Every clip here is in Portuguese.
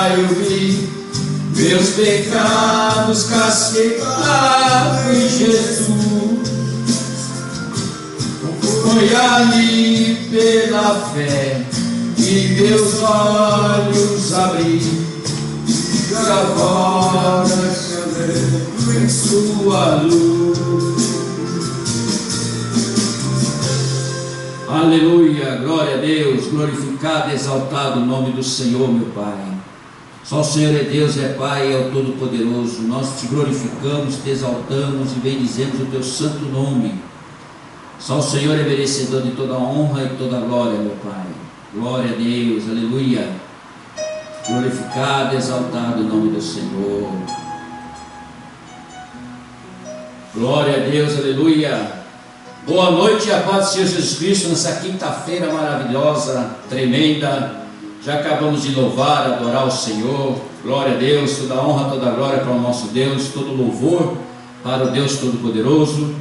Pai, eu vi meus pecados castigados em Jesus. Foi ali pela fé que meus olhos abri, e agora em sua luz. Aleluia, glória a Deus, glorificado e exaltado o nome do Senhor, meu Pai. Só o Senhor é Deus, é Pai, é o Todo-Poderoso. Nós te glorificamos, te exaltamos e bendizemos o teu santo nome. Só o Senhor é merecedor de toda a honra e toda a glória, meu Pai. Glória a Deus, aleluia. Glorificado e exaltado o nome do Senhor. Glória a Deus, aleluia. Boa noite, a paz do Senhor Jesus Cristo, nessa quinta-feira maravilhosa, tremenda. Já acabamos de louvar, adorar o Senhor. Glória a Deus, toda a honra, toda a glória para o nosso Deus, todo louvor para o Deus Todo-Poderoso.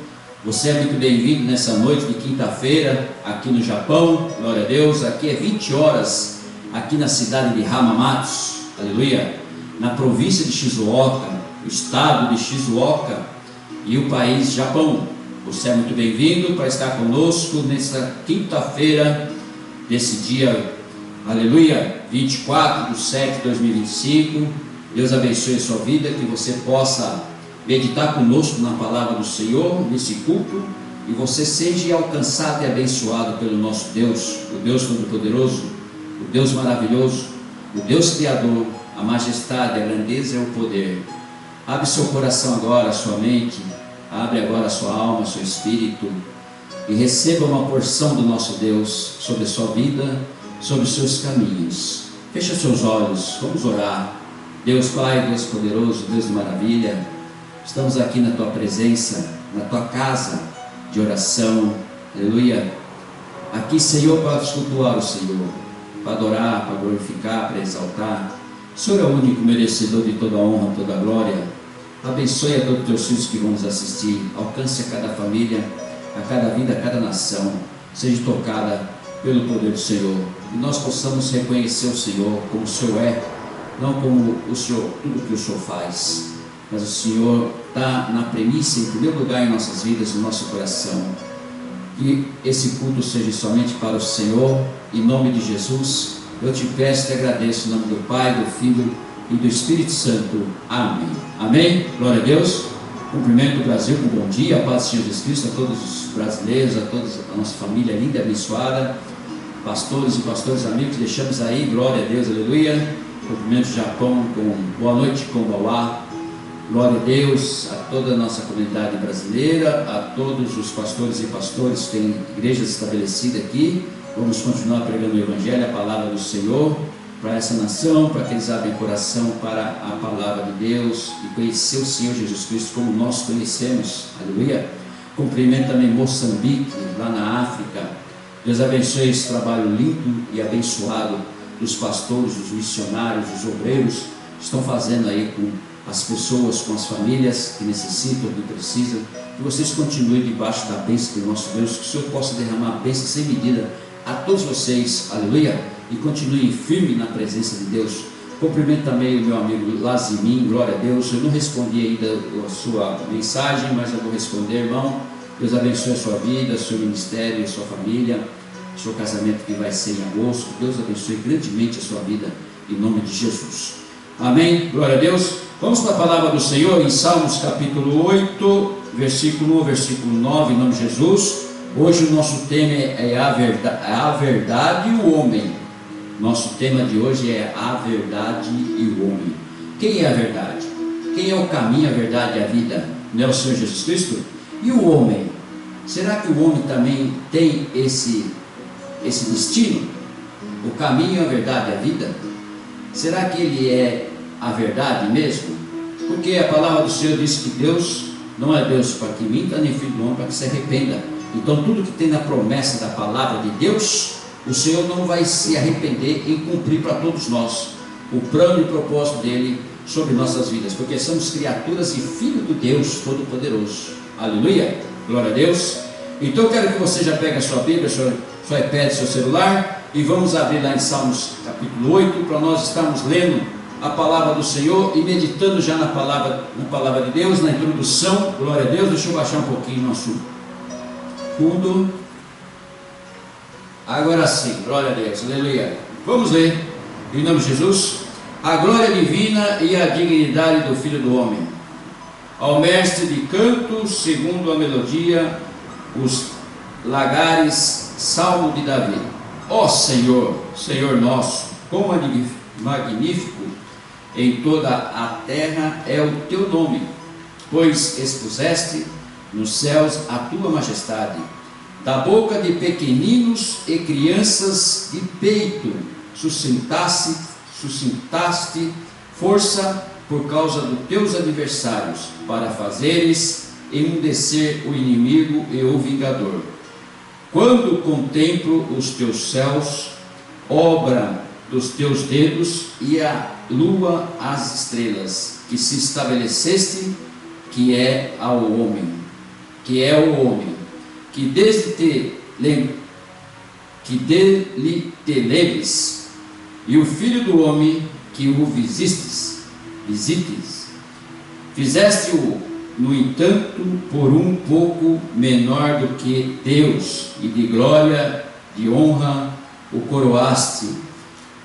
Você é muito bem-vindo nessa noite de quinta-feira, aqui no Japão. Glória a Deus, aqui é 20 horas, aqui na cidade de Hamamatsu, aleluia, na província de Shizuoka, o estado de Shizuoka e o país Japão. Você é muito bem-vindo para estar conosco nesta quinta-feira, desse dia, aleluia, 24/7/2025. Deus abençoe a sua vida, que você possa meditar conosco na palavra do Senhor, nesse culto, e você seja alcançado e abençoado pelo nosso Deus, o Deus Todo-Poderoso, o Deus maravilhoso, o Deus Criador, a majestade, a grandeza e o poder. Abre seu coração agora, sua mente. Abre agora a sua alma, seu espírito, e receba uma porção do nosso Deus sobre a sua vida, sobre os seus caminhos. Fecha seus olhos, vamos orar. Deus Pai, Deus poderoso, Deus de maravilha, estamos aqui na tua presença, na tua casa de oração, aleluia. Aqui, Senhor, para te cultuar o Senhor, para adorar, para glorificar, para exaltar. O Senhor é o único merecedor de toda a honra, toda a glória. Abençoe a todos os teus filhos que vão nos assistir. Alcance a cada família, a cada vida, a cada nação. Seja tocada pelo poder do Senhor. E nós possamos reconhecer o Senhor como o Senhor é, não como o Senhor, tudo que o Senhor faz. Mas o Senhor está na premissa, em primeiro lugar, em nossas vidas, no nosso coração. Que esse culto seja somente para o Senhor. Em nome de Jesus, eu te peço e te agradeço. Em nome do Pai, do Filho e do Espírito Santo. Amém. Amém. Glória a Deus. Cumprimento o Brasil com bom dia, a paz do Senhor Jesus Cristo, a todos os brasileiros, a toda a nossa família linda e abençoada, pastores e pastores amigos, deixamos aí, glória a Deus, aleluia. Cumprimento o Japão com boa noite, Konbawa. Glória a Deus, a toda a nossa comunidade brasileira, a todos os pastores e pastores que têm igrejas estabelecidas aqui. Vamos continuar pregando o Evangelho, a palavra do Senhor, para essa nação, para que eles abrem o coração para a palavra de Deus e conhecer o Senhor Jesus Cristo como nós conhecemos, aleluia. Cumprimento também Moçambique, lá na África. Deus abençoe esse trabalho lindo e abençoado dos pastores, dos missionários, dos obreiros que estão fazendo aí com as pessoas, com as famílias que necessitam, que precisam. Que vocês continuem debaixo da bênção do nosso Deus, que o Senhor possa derramar a bênção sem medida a todos vocês, aleluia. E continue firme na presença de Deus. Cumprimento também o meu amigo Lazimin, glória a Deus. Eu não respondi ainda a sua mensagem, mas eu vou responder, irmão. Deus abençoe a sua vida, o seu ministério, a sua família, o seu casamento que vai ser em agosto. Deus abençoe grandemente a sua vida, em nome de Jesus. Amém, glória a Deus. Vamos para a palavra do Senhor em Salmos capítulo 8, versículo 1, versículo 9, em nome de Jesus. Hoje o nosso tema é a verdade e o homem. Nosso tema de hoje é a verdade e o homem. Quem é a verdade? Quem é o caminho, a verdade e a vida? Não é o Senhor Jesus Cristo? E o homem? Será que o homem também tem esse destino? O caminho, a verdade e a vida? Será que ele é a verdade mesmo? Porque a palavra do Senhor diz que Deus não é Deus para que minta, nem filho do homem para que se arrependa. Então tudo que tem na promessa da palavra de Deus, o Senhor não vai se arrepender em cumprir para todos nós o plano e o propósito dele sobre nossas vidas, porque somos criaturas e filhos do Deus Todo-Poderoso. Aleluia, glória a Deus. Então eu quero que você já pegue a sua Bíblia, seu iPad, seu celular, e vamos abrir lá em Salmos capítulo 8, para nós estarmos lendo a palavra do Senhor e meditando já na palavra de Deus, na introdução. Glória a Deus. Deixa eu baixar um pouquinho o nosso fundo. Agora sim, glória a Deus, aleluia. Vamos ler, em nome de Jesus. A glória divina e a dignidade do Filho do Homem. Ao mestre de canto, segundo a melodia, os lagares, salmo de Davi. Ó Senhor, Senhor nosso, quão magnífico em toda a terra é o teu nome, pois expuseste nos céus a tua majestade. Da boca de pequeninos e crianças de peito sustentaste força por causa dos teus adversários, para fazeres emudecer o inimigo e o vingador. Quando contemplo os teus céus, obra dos teus dedos, e a lua, as estrelas, que se estabeleceste, que é o homem, que dele te lembres, e o Filho do Homem, que o visites. Fizeste-o, no entanto, por um pouco menor do que Deus, e de glória, de honra, o coroaste.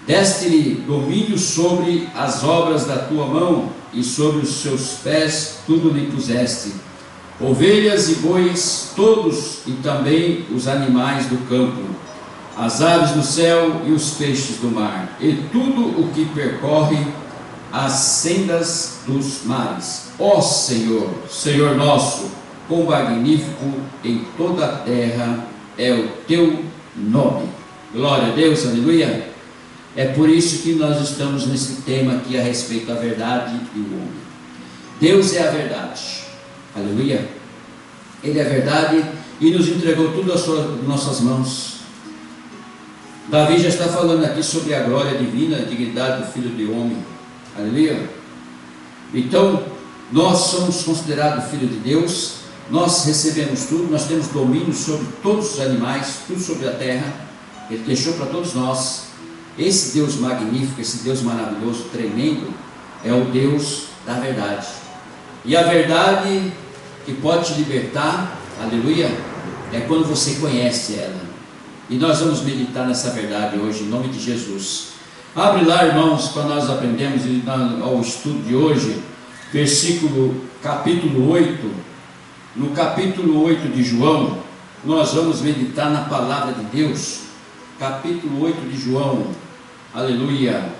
Deste-lhe domínio sobre as obras da tua mão, e sobre os seus pés tudo lhe puseste. Ovelhas e bois, todos, e também os animais do campo, as aves do céu e os peixes do mar, e tudo o que percorre as sendas dos mares. Ó Senhor, Senhor nosso, quão magnífico em toda a terra é o teu nome. Glória a Deus, aleluia. É por isso que nós estamos nesse tema aqui a respeito da verdade e o homem. Deus é a verdade, aleluia. Ele é a verdade e nos entregou tudo às nossas mãos. Davi já está falando aqui sobre a glória divina, a dignidade do Filho do Homem, aleluia. Então, nós somos considerados filho de Deus, nós recebemos tudo, nós temos domínio sobre todos os animais, tudo sobre a terra, Ele deixou para todos nós. Esse Deus magnífico, esse Deus maravilhoso, tremendo, é o Deus da verdade. E a verdade que pode te libertar, aleluia, é quando você conhece ela. E nós vamos meditar nessa verdade hoje, em nome de Jesus. Abre lá, irmãos, para nós aprendermos ao estudo de hoje, capítulo 8. No capítulo 8 de João, nós vamos meditar na palavra de Deus. Capítulo 8 de João, aleluia,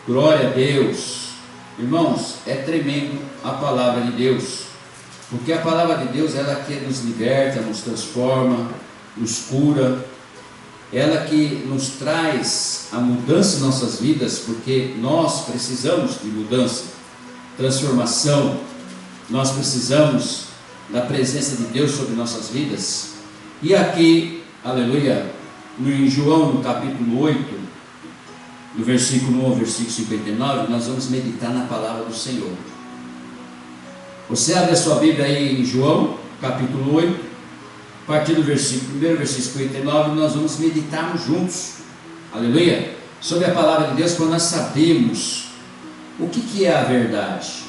glória a Deus. Irmãos, é tremendo a palavra de Deus, porque a palavra de Deus, ela que nos liberta, nos transforma, nos cura, ela que nos traz a mudança em nossas vidas, porque nós precisamos de mudança, transformação, nós precisamos da presença de Deus sobre nossas vidas. E aqui, aleluia, em João, no capítulo 8, no versículo 1 ao versículo 59, nós vamos meditar na palavra do Senhor. Você abre a sua Bíblia aí em João, capítulo 8, a partir do primeiro versículo 59, nós vamos meditarmos juntos, aleluia, sobre a palavra de Deus, para nós sabermos o que é a verdade.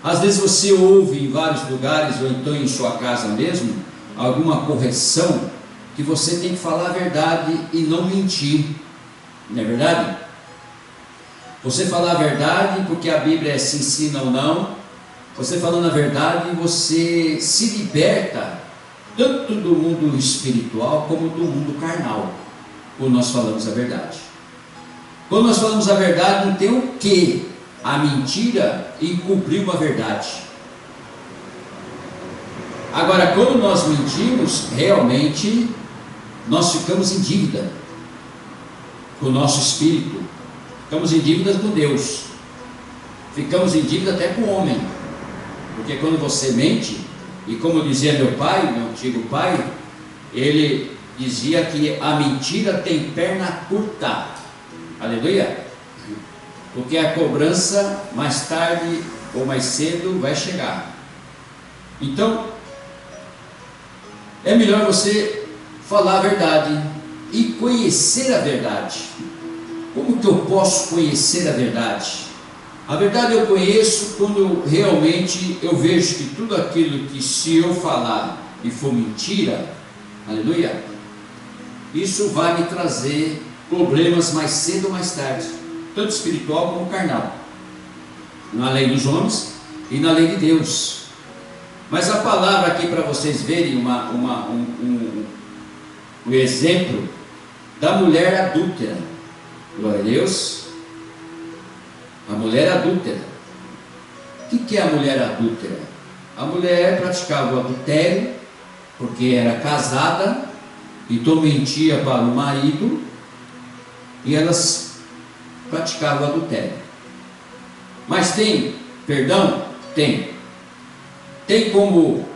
Às vezes você ouve em vários lugares, ou então em sua casa mesmo, alguma correção, que você tem que falar a verdade e não mentir, não é verdade? Você falar a verdade porque a Bíblia se ensina ou não, você falando a verdade, você se liberta tanto do mundo espiritual como do mundo carnal, quando nós falamos a verdade. Quando nós falamos a verdade, não tem o que a mentira encobrir uma verdade. Agora, quando nós mentimos, realmente nós ficamos em dívida com o nosso espírito, ficamos em dívida com Deus, ficamos em dívida até com o homem, porque quando você mente, e como dizia meu pai, meu antigo pai, ele dizia que a mentira tem perna curta, aleluia, porque a cobrança mais tarde ou mais cedo vai chegar. Então é melhor você falar a verdade e conhecer a verdade. Como que eu posso conhecer a verdade? A verdade eu conheço quando realmente eu vejo que tudo aquilo que, se eu falar e for mentira, aleluia, isso vai me trazer problemas mais cedo ou mais tarde, tanto espiritual como carnal, na lei dos homens e na lei de Deus. Mas a palavra aqui, para vocês verem um exemplo da mulher adúltera. Glória a Deus. A mulher adúltera. O que é a mulher adúltera? A mulher praticava o adultério, porque era casada, então mentia para o marido, e elas praticavam o adultério. Mas tem perdão? Tem. Tem como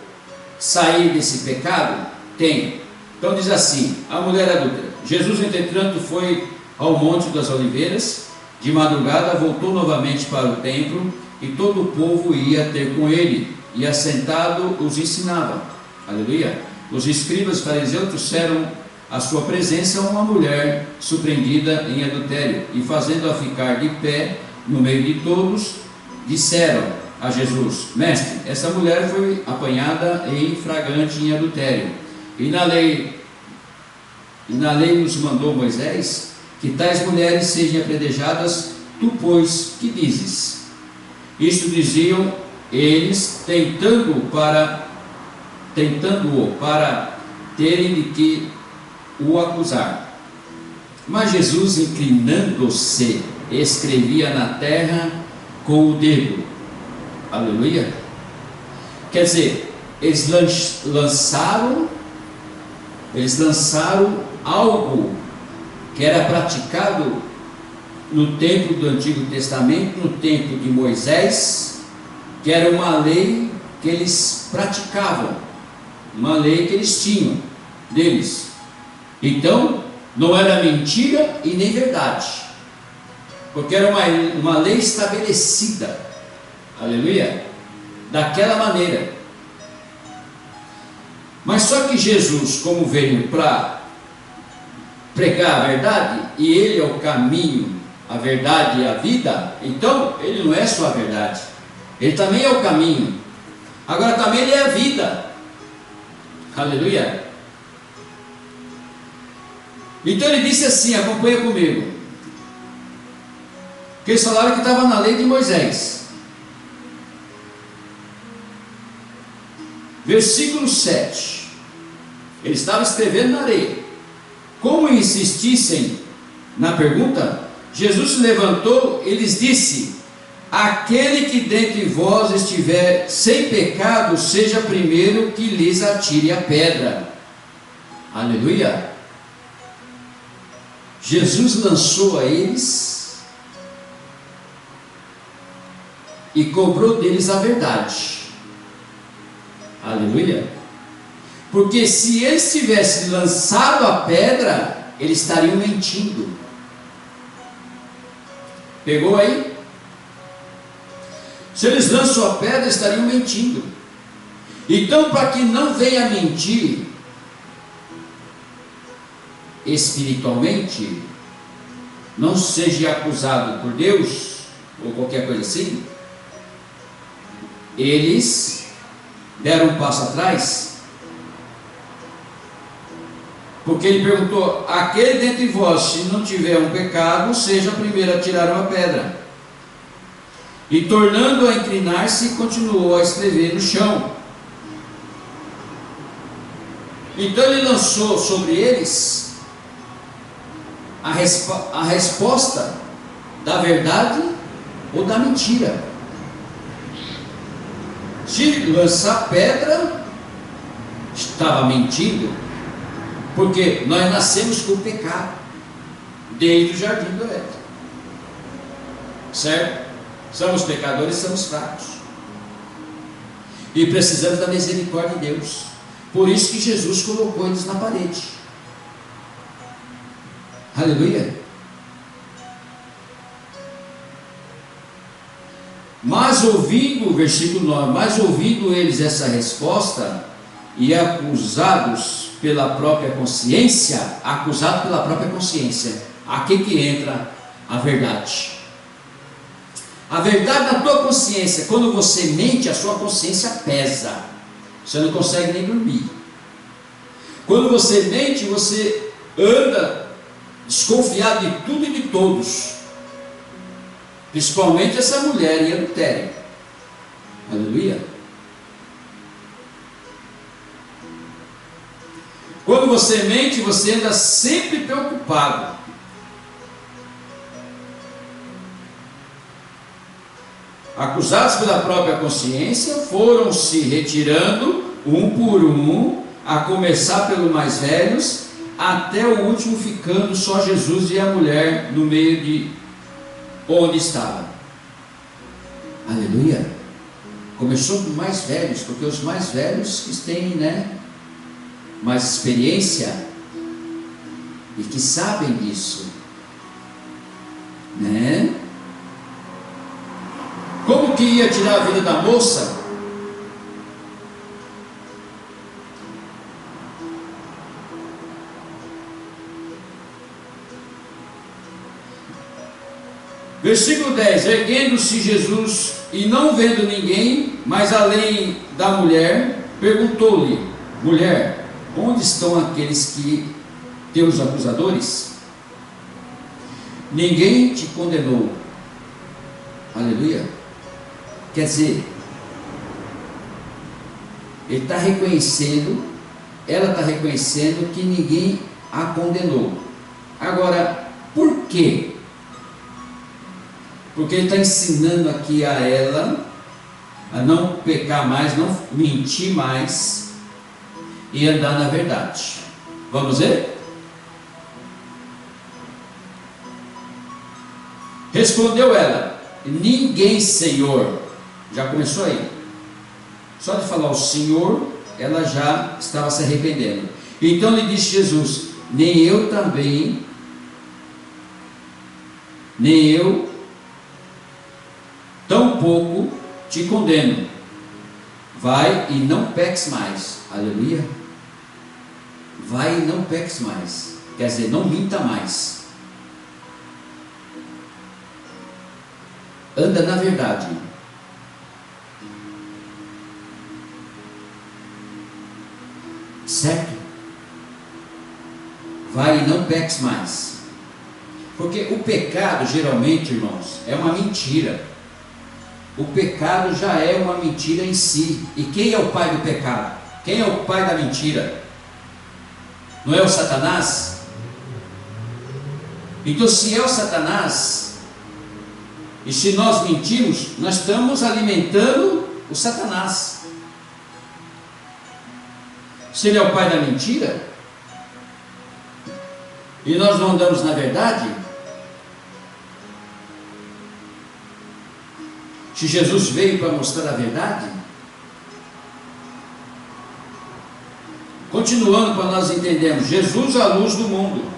sair desse pecado? Tem. Então diz assim, a mulher adúltera. Jesus, entretanto, foi ao Monte das Oliveiras, de madrugada voltou novamente para o templo, e todo o povo ia ter com ele, e assentado os ensinava. Aleluia. Os escribas e fariseus trouxeram à sua presença uma mulher surpreendida em adultério, e fazendo-a ficar de pé no meio de todos, disseram a Jesus: Mestre, essa mulher foi apanhada em flagrante em adultério, e na lei nos mandou Moisés que tais mulheres sejam apedrejadas. Tu, pois, que dizes? Isto diziam eles, tentando-o para terem de que o acusar. Mas Jesus, inclinando-se, escrevia na terra com o dedo. Aleluia. Quer dizer, eles lançaram algo que era praticado no tempo do Antigo Testamento, no tempo de Moisés, que era uma lei que eles praticavam, uma lei que eles tinham deles. Então, não era mentira e nem verdade, porque era uma lei estabelecida, aleluia, daquela maneira. Mas só que Jesus, como veio para pregar a verdade, e ele é o caminho, a verdade e a vida, então ele não é só a verdade, ele também é o caminho, agora também ele é a vida, aleluia. Então ele disse assim, acompanha comigo, que eles falaram que estava na lei de Moisés, versículo 7, ele estava escrevendo na areia. Como insistissem na pergunta, Jesus se levantou e lhes disse: aquele que dentre vós estiver sem pecado, seja primeiro que lhes atire a pedra. Aleluia. Jesus lançou a eles e cobrou deles a verdade. Aleluia. Porque se eles tivessem lançado a pedra, eles estariam mentindo. Pegou aí? Se eles lançam a pedra, estariam mentindo. Então, para que não venha mentir espiritualmente, não seja acusado por Deus ou qualquer coisa assim, eles deram um passo atrás, porque ele perguntou: aquele dentre vós, se não tiver um pecado, seja o primeiro a tirar uma pedra. E tornando a inclinar-se, continuou a escrever no chão. Então ele lançou sobre eles a resposta da verdade ou da mentira. Se lançar pedra, estava mentindo, porque nós nascemos com o pecado desde o jardim do Éden, certo? Somos pecadores, somos fracos e precisamos da misericórdia de Deus. Por isso que Jesus colocou eles na parede. Aleluia. Mas ouvindo, versículo 9, mas ouvindo eles essa resposta, e acusados pela própria consciência, aqui que entra a verdade. A verdade na tua consciência. Quando você mente, a sua consciência pesa. Você não consegue nem dormir. Quando você mente, você anda desconfiado de tudo e de todos. Principalmente essa mulher em adultério. Aleluia. Quando você mente, você anda sempre preocupado. Acusados pela própria consciência, foram se retirando um por um, a começar pelos mais velhos, até o último ficando só Jesus e a mulher no meio de onde estava. Aleluia. Começou com mais velhos, porque os mais velhos que têm, mais experiência e que sabem disso, Como que ia tirar a vida da moça? Versículo 10: erguendo-se Jesus e não vendo ninguém, mas além da mulher, perguntou-lhe: mulher, onde estão aqueles que teus acusadores? Ninguém te condenou. Aleluia. Quer dizer, ele está reconhecendo, ela está reconhecendo que ninguém a condenou. Agora, por quê? Porque ele está ensinando aqui a ela a não pecar mais, não mentir mais e andar na verdade. Vamos ver? Respondeu ela: ninguém, Senhor. Já começou aí. Só de falar o Senhor, ela já estava se arrependendo. Então lhe disse Jesus: nem eu também, nem eu tampouco te condeno. Vai e não peques mais. Aleluia. Vai e não peques mais. Quer dizer, não minta mais. Anda na verdade. Certo? Vai e não peques mais. Porque o pecado, geralmente, irmãos, é uma mentira. O pecado já é uma mentira em si. E quem é o pai do pecado? Quem é o pai da mentira? Não é o Satanás? Então, se é o Satanás, e se nós mentimos, nós estamos alimentando o Satanás. Se ele é o pai da mentira, e nós não andamos na verdade, se Jesus veio para mostrar a verdade, continuando para nós entendermos, Jesus a luz do mundo.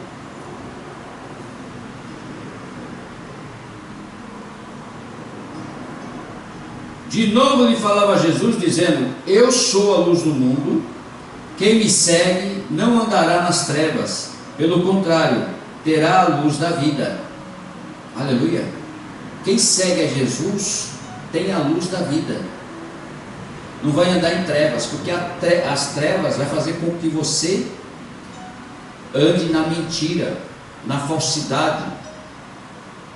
De novo lhe falava Jesus, dizendo: eu sou a luz do mundo, quem me segue não andará nas trevas, pelo contrário, terá a luz da vida. Aleluia. Quem segue a Jesus tem a luz da vida. Não vai andar em trevas, porque as trevas vai fazer com que você ande na mentira, na falsidade,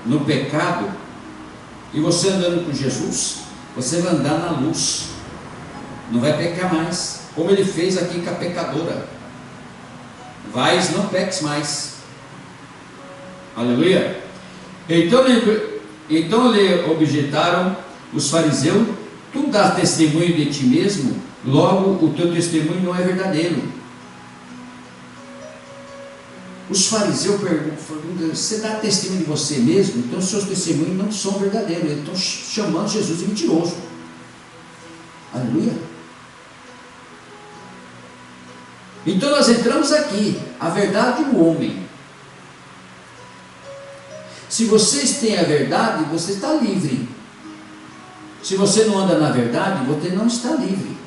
no pecado. E você andando com Jesus, você vai andar na luz, não vai pecar mais, como ele fez aqui com a pecadora. Vais, não peques mais. Aleluia. Então lhe objetaram os fariseus: tu dás testemunho de ti mesmo, logo o teu testemunho não é verdadeiro. Os fariseus perguntam: você dá testemunho de você mesmo? Então seus testemunhos não são verdadeiros. Eles estão chamando Jesus de mentiroso. Aleluia. Então nós entramos aqui, a verdade do homem. Se vocês têm a verdade, você está livre. Se você não anda na verdade, você não está livre.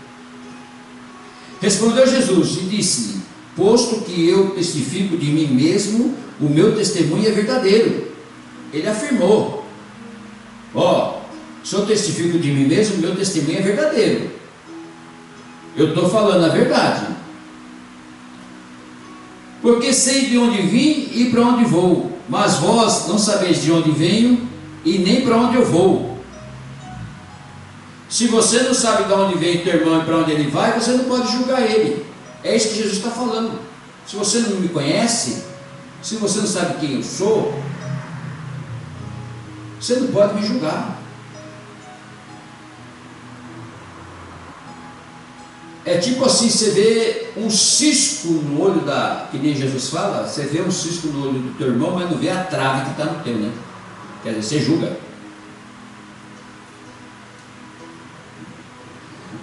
Respondeu Jesus e disse-lhe: posto que eu testifico de mim mesmo, o meu testemunho é verdadeiro. ele afirmou: ó, se eu testifico de mim mesmo, meu testemunho é verdadeiro. Eu estou falando a verdade. Porque sei de onde vim e para onde vou, mas vós não sabeis de onde venho e nem para onde eu vou. Se você não sabe de onde vem teu irmão e para onde ele vai, você não pode julgar ele. É isso que Jesus está falando. Se você não me conhece, se você não sabe quem eu sou, você não pode me julgar. É tipo assim, você vê um cisco no olho que nem Jesus fala, você vê um cisco no olho do teu irmão, mas não vê a trave que está no teu, né? Quer dizer, você julga.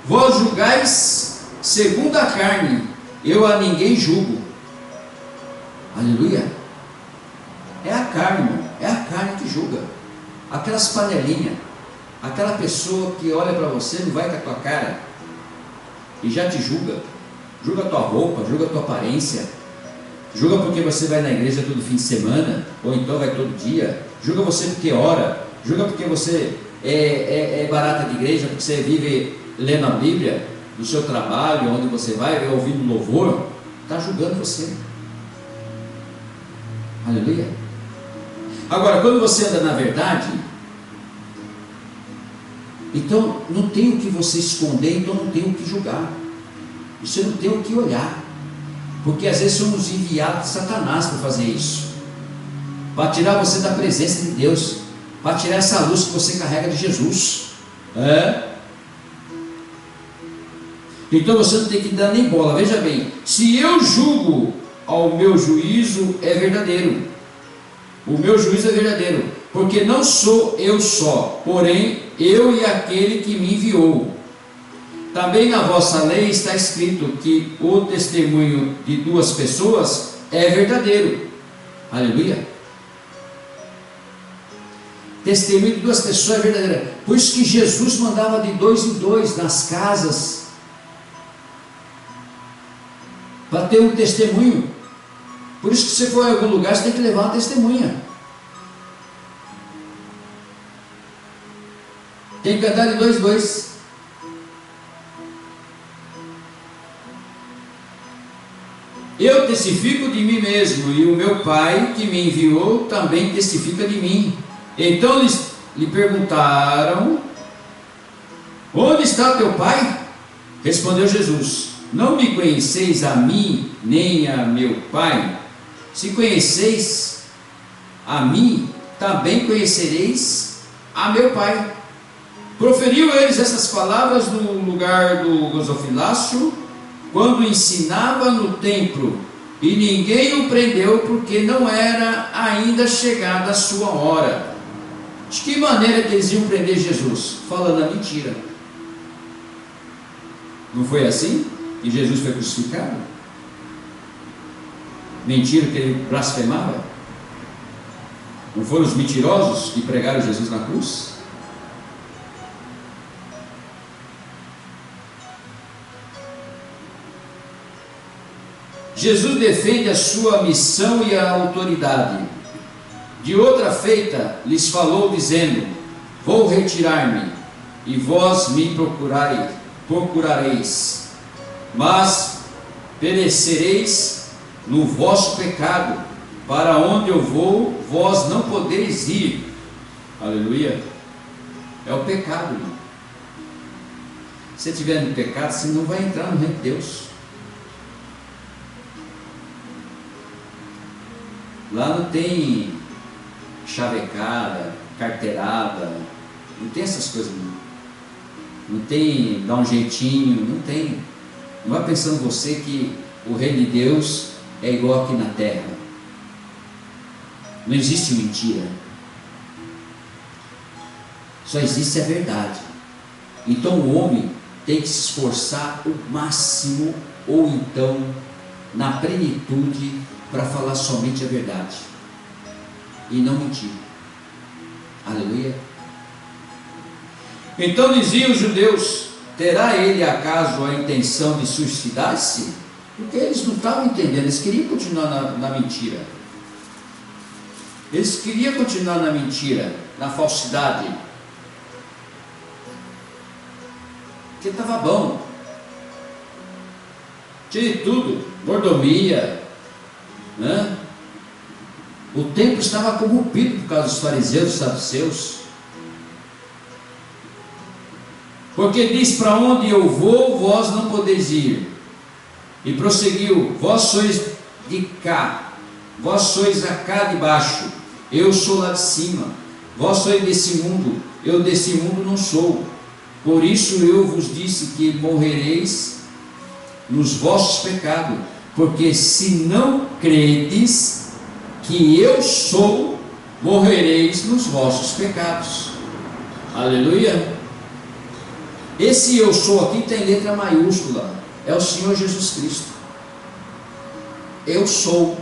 Vós julgais segundo a carne, eu a ninguém julgo. Aleluia. É a carne, irmão, é a carne que julga. Aquelas panelinhas, aquela pessoa que olha para você, não vai com a tua cara e já te julga. Julga a tua roupa, julga a tua aparência, julga porque você vai na igreja todo fim de semana, ou então vai todo dia, julga você porque ora, julga porque você é barata de igreja, porque você vive lendo a Bíblia, no seu trabalho, onde você vai, ouvindo louvor, está julgando você. Aleluia. Agora, quando você anda na verdade, então não tem o que você esconder, então não tem o que julgar, você não tem o que olhar, porque às vezes somos enviados de Satanás para fazer isso, para tirar você da presença de Deus, para tirar essa luz que você carrega de Jesus. Então você não tem que dar nem bola. Veja bem, se eu julgo, ao meu juízo é verdadeiro. O meu juízo é verdadeiro, porque não sou eu só, porém eu e aquele que me enviou. Também na vossa lei está escrito que o testemunho de duas pessoas é verdadeiro. Aleluia. Testemunho de duas pessoas é verdadeiro. Por isso que Jesus mandava de 2 em 2 nas casas, para ter um testemunho. Por isso que se você for em algum lugar, você tem que levar uma testemunha. Tem que andar de 2 em 2. Eu testifico de mim mesmo, e o meu Pai que me enviou também testifica de mim. Então lhe perguntaram: onde está teu Pai? Respondeu Jesus: não me conheceis a mim, nem a meu Pai? Se conheceis a mim, também conhecereis a meu Pai. Proferiu eles essas palavras no lugar do gasofilácio, quando ensinava no templo, e ninguém o prendeu, porque não era ainda chegada a sua hora. De que maneira que eles iam prender Jesus? Falando a mentira. Não foi assim que Jesus foi crucificado? Mentira que ele blasfemava? Não foram os mentirosos que pregaram Jesus na cruz? Jesus defende a sua missão e a autoridade. De outra feita lhes falou dizendo: vou retirar-me, e vós me procurareis, mas perecereis no vosso pecado. Para onde eu vou, vós não podeis ir. Aleluia. É o pecado, irmão. Se você estiver no pecado, você não vai entrar no reino de Deus. Lá não tem chavecada, carteirada, não tem essas coisas, não tem dar um jeitinho, não tem. Não vai pensando você que o reino de Deus é igual aqui na terra. Não existe mentira, só existe a verdade. Então o homem tem que se esforçar o máximo, ou então na plenitude, para falar somente a verdade e não mentir. Aleluia. Então diziam os judeus: terá ele acaso a intenção de suicidar-se? Porque eles não estavam entendendo, eles queriam continuar na mentira. Eles queriam continuar na mentira, na falsidade, porque estava bom, tinha de tudo, mordomia, né? O templo estava corrompido por causa dos fariseus e saduceus. Porque diz: para onde eu vou, vós não podeis ir. E prosseguiu: vós sois de cá, vós sois a cá de baixo, eu sou lá de cima. Vós sois desse mundo, eu desse mundo não sou. Por isso eu vos disse que morrereis nos vossos pecados, porque se não credes que eu sou, morrereis nos vossos pecados. Aleluia. Esse eu sou aqui tem letra maiúscula, é o Senhor Jesus Cristo. Eu sou.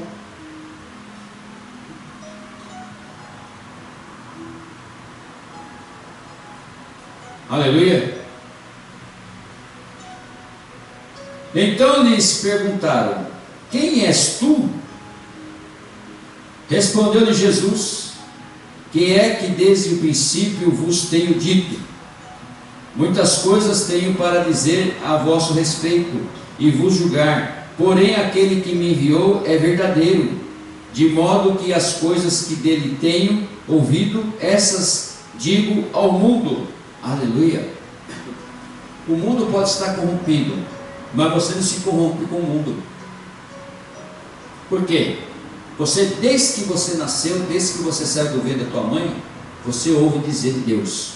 Aleluia. Então lhes perguntaram: quem és tu? Respondeu-lhe Jesus: que é que desde o princípio vos tenho dito? Muitas coisas tenho para dizer a vosso respeito e vos julgar, porém aquele que me enviou é verdadeiro, de modo que as coisas que dele tenho ouvido, essas digo ao mundo. Aleluia. O mundo pode estar corrompido, mas você não se corrompe com o mundo. Por quê? Você, desde que você nasceu, desde que você saiu do ventre da tua mãe, você ouve dizer de Deus.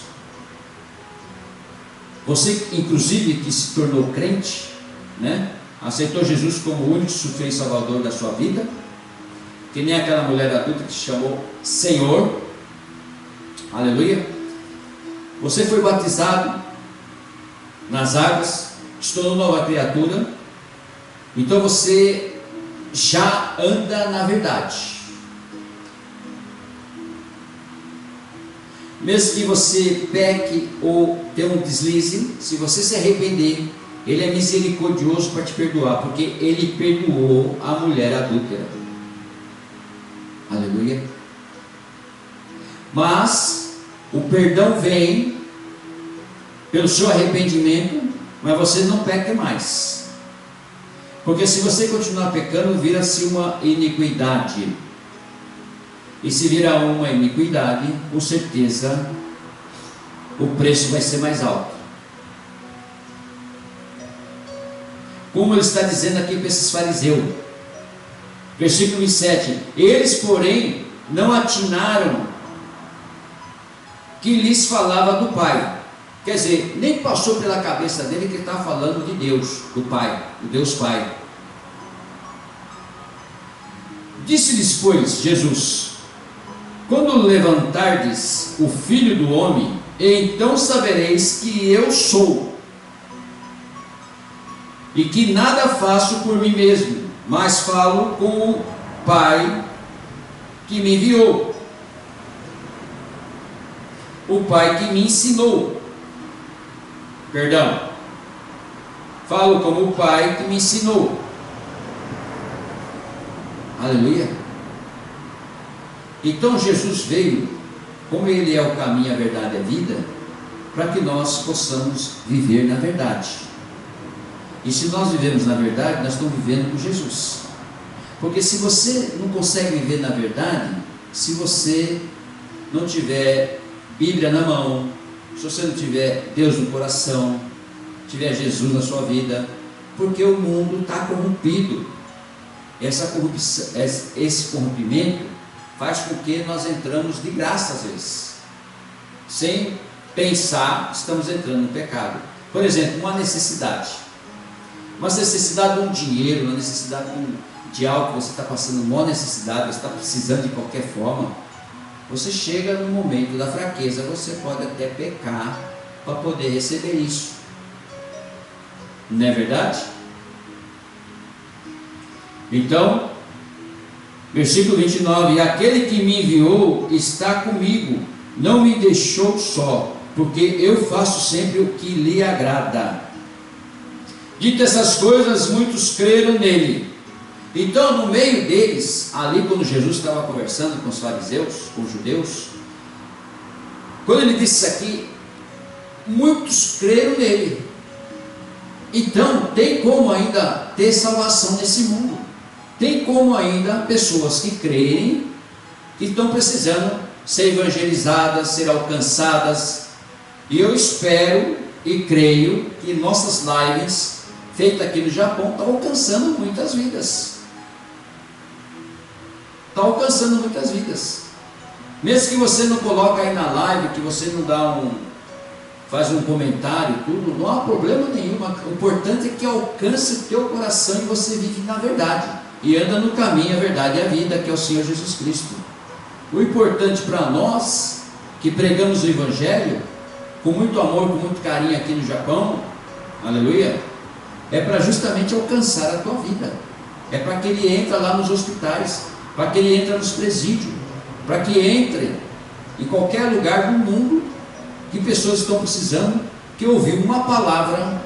Você, inclusive, que se tornou crente, né? Aceitou Jesus como o único supremo e salvador da sua vida, que nem aquela mulher adulta que se chamou Senhor. Aleluia. Você foi batizado nas águas, se tornou nova criatura, então você já anda na verdade. Mesmo que você peque ou tenha um deslize, se você se arrepender, Ele é misericordioso para te perdoar, porque Ele perdoou a mulher adúltera. Aleluia. Mas o perdão vem pelo seu arrependimento, mas você não peca mais. Porque se você continuar pecando, vira-se uma iniquidade. E se virar uma iniquidade, com certeza o preço vai ser mais alto. Como ele está dizendo aqui para esses fariseus, versículo 27, eles porém não atinaram que lhes falava do Pai. Quer dizer, nem passou pela cabeça dele que ele estava falando de Deus, do Pai, do Deus Pai. Disse-lhes, pois, Jesus: quando levantardes o Filho do Homem, então sabereis que eu sou, e que nada faço por mim mesmo, mas falo com o Pai que me enviou, o Pai que me ensinou. Perdão, falo como o Pai que me ensinou. Aleluia. Então Jesus veio, como Ele é o caminho, a verdade e a vida, para que nós possamos viver na verdade. E se nós vivemos na verdade, nós estamos vivendo com Jesus. Porque se você não consegue viver na verdade, se você não tiver Bíblia na mão, se você não tiver Deus no coração, tiver Jesus na sua vida, porque o mundo está corrompido. Essa corrupção, esse corrompimento faz com que nós entramos de graça às vezes, sem pensar, estamos entrando no pecado. Por exemplo, uma necessidade de um dinheiro, uma necessidade de algo que você está passando, uma necessidade, você está precisando de qualquer forma. Você chega no momento da fraqueza, você pode até pecar para poder receber isso. Não é verdade? Então, versículo 29, e aquele que me enviou está comigo, não me deixou só, porque eu faço sempre o que lhe agrada. Dito essas coisas, muitos creram nele. Então, no meio deles, ali quando Jesus estava conversando com os fariseus, com os judeus, quando ele disse isso aqui, muitos creram nele. Então, tem como ainda ter salvação nesse mundo. Tem como ainda pessoas que creem, que estão precisando ser evangelizadas, ser alcançadas. E eu espero e creio que nossas lives, feitas aqui no Japão, estão alcançando muitas vidas. Está alcançando muitas vidas. Mesmo que você não coloque aí na live, que você não dá faz um comentário, tudo, não há problema nenhum. O importante é que alcance o teu coração e você vive na verdade. E anda no caminho, a verdade e a vida, que é o Senhor Jesus Cristo. O importante para nós, que pregamos o Evangelho, com muito amor, com muito carinho aqui no Japão, aleluia, é para justamente alcançar a tua vida. É para que ele entre lá nos hospitais, para que ele entre nos presídios, para que entre em qualquer lugar do mundo, que pessoas estão precisando, que ouvir uma palavra,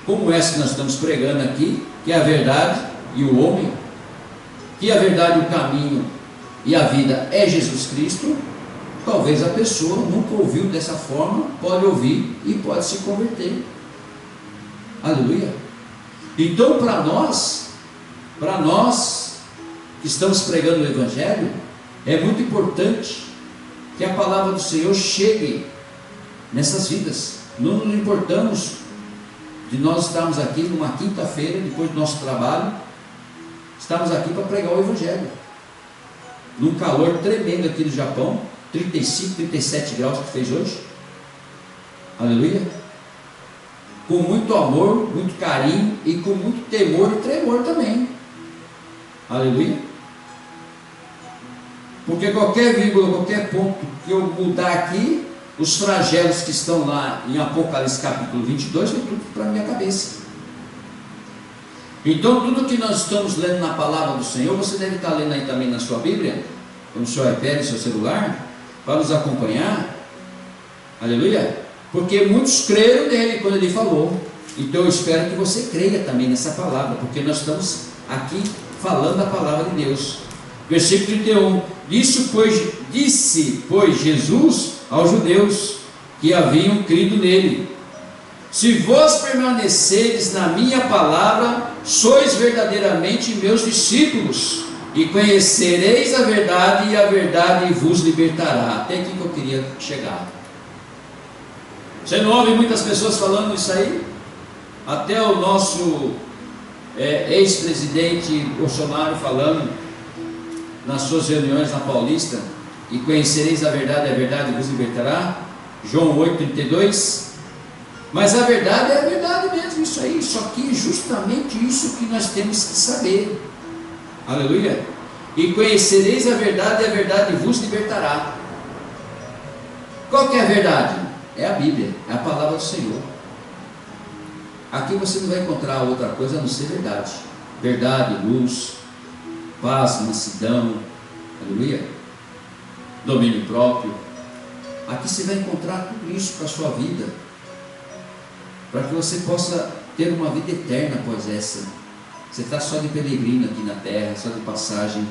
como essa que nós estamos pregando aqui, que é a verdade e o homem, que a verdade, o caminho e a vida é Jesus Cristo. Talvez a pessoa nunca ouviu dessa forma, pode ouvir e pode se converter. Aleluia. Então, para nós que estamos pregando o Evangelho, é muito importante que a palavra do Senhor chegue nessas vidas. Não nos importamos de nós estarmos aqui numa quinta-feira, depois do nosso trabalho, estamos aqui para pregar o Evangelho, num calor tremendo aqui no Japão, 35, 37 graus que fez hoje, aleluia, com muito amor, muito carinho e com muito temor e tremor também, aleluia, porque qualquer vírgula, qualquer ponto que eu mudar aqui, os flagelos que estão lá em Apocalipse capítulo 22, vem tudo para a minha cabeça. Então, tudo que nós estamos lendo na palavra do Senhor, você deve estar lendo aí também na sua Bíblia, no seu iPad, no seu celular, para nos acompanhar, aleluia, porque muitos creram nele quando ele falou. Então eu espero que você creia também nessa palavra, porque nós estamos aqui falando a palavra de Deus. Versículo 31, disse, pois, Jesus aos judeus que haviam crido nele: se vós permaneceres na minha palavra, sois verdadeiramente meus discípulos, e conhecereis a verdade, e a verdade vos libertará. Até aqui que eu queria chegar. Você não ouve muitas pessoas falando isso aí? Até o nosso ex-presidente Bolsonaro falando nas suas reuniões na Paulista: e conhecereis a verdade vos libertará. João 8,32. Mas a verdade é a verdade mesmo, isso aí. Só que justamente isso que nós temos que saber. Aleluia. E conhecereis a verdade vos libertará. Qual que é a verdade? É a Bíblia, é a palavra do Senhor. Aqui você não vai encontrar outra coisa a não ser verdade. Verdade, luz, paz, mansidão, aleluia, domínio próprio. Aqui você vai encontrar tudo isso para a sua vida, para que você possa ter uma vida eterna após essa. Você está só de peregrino aqui na terra, só de passagem,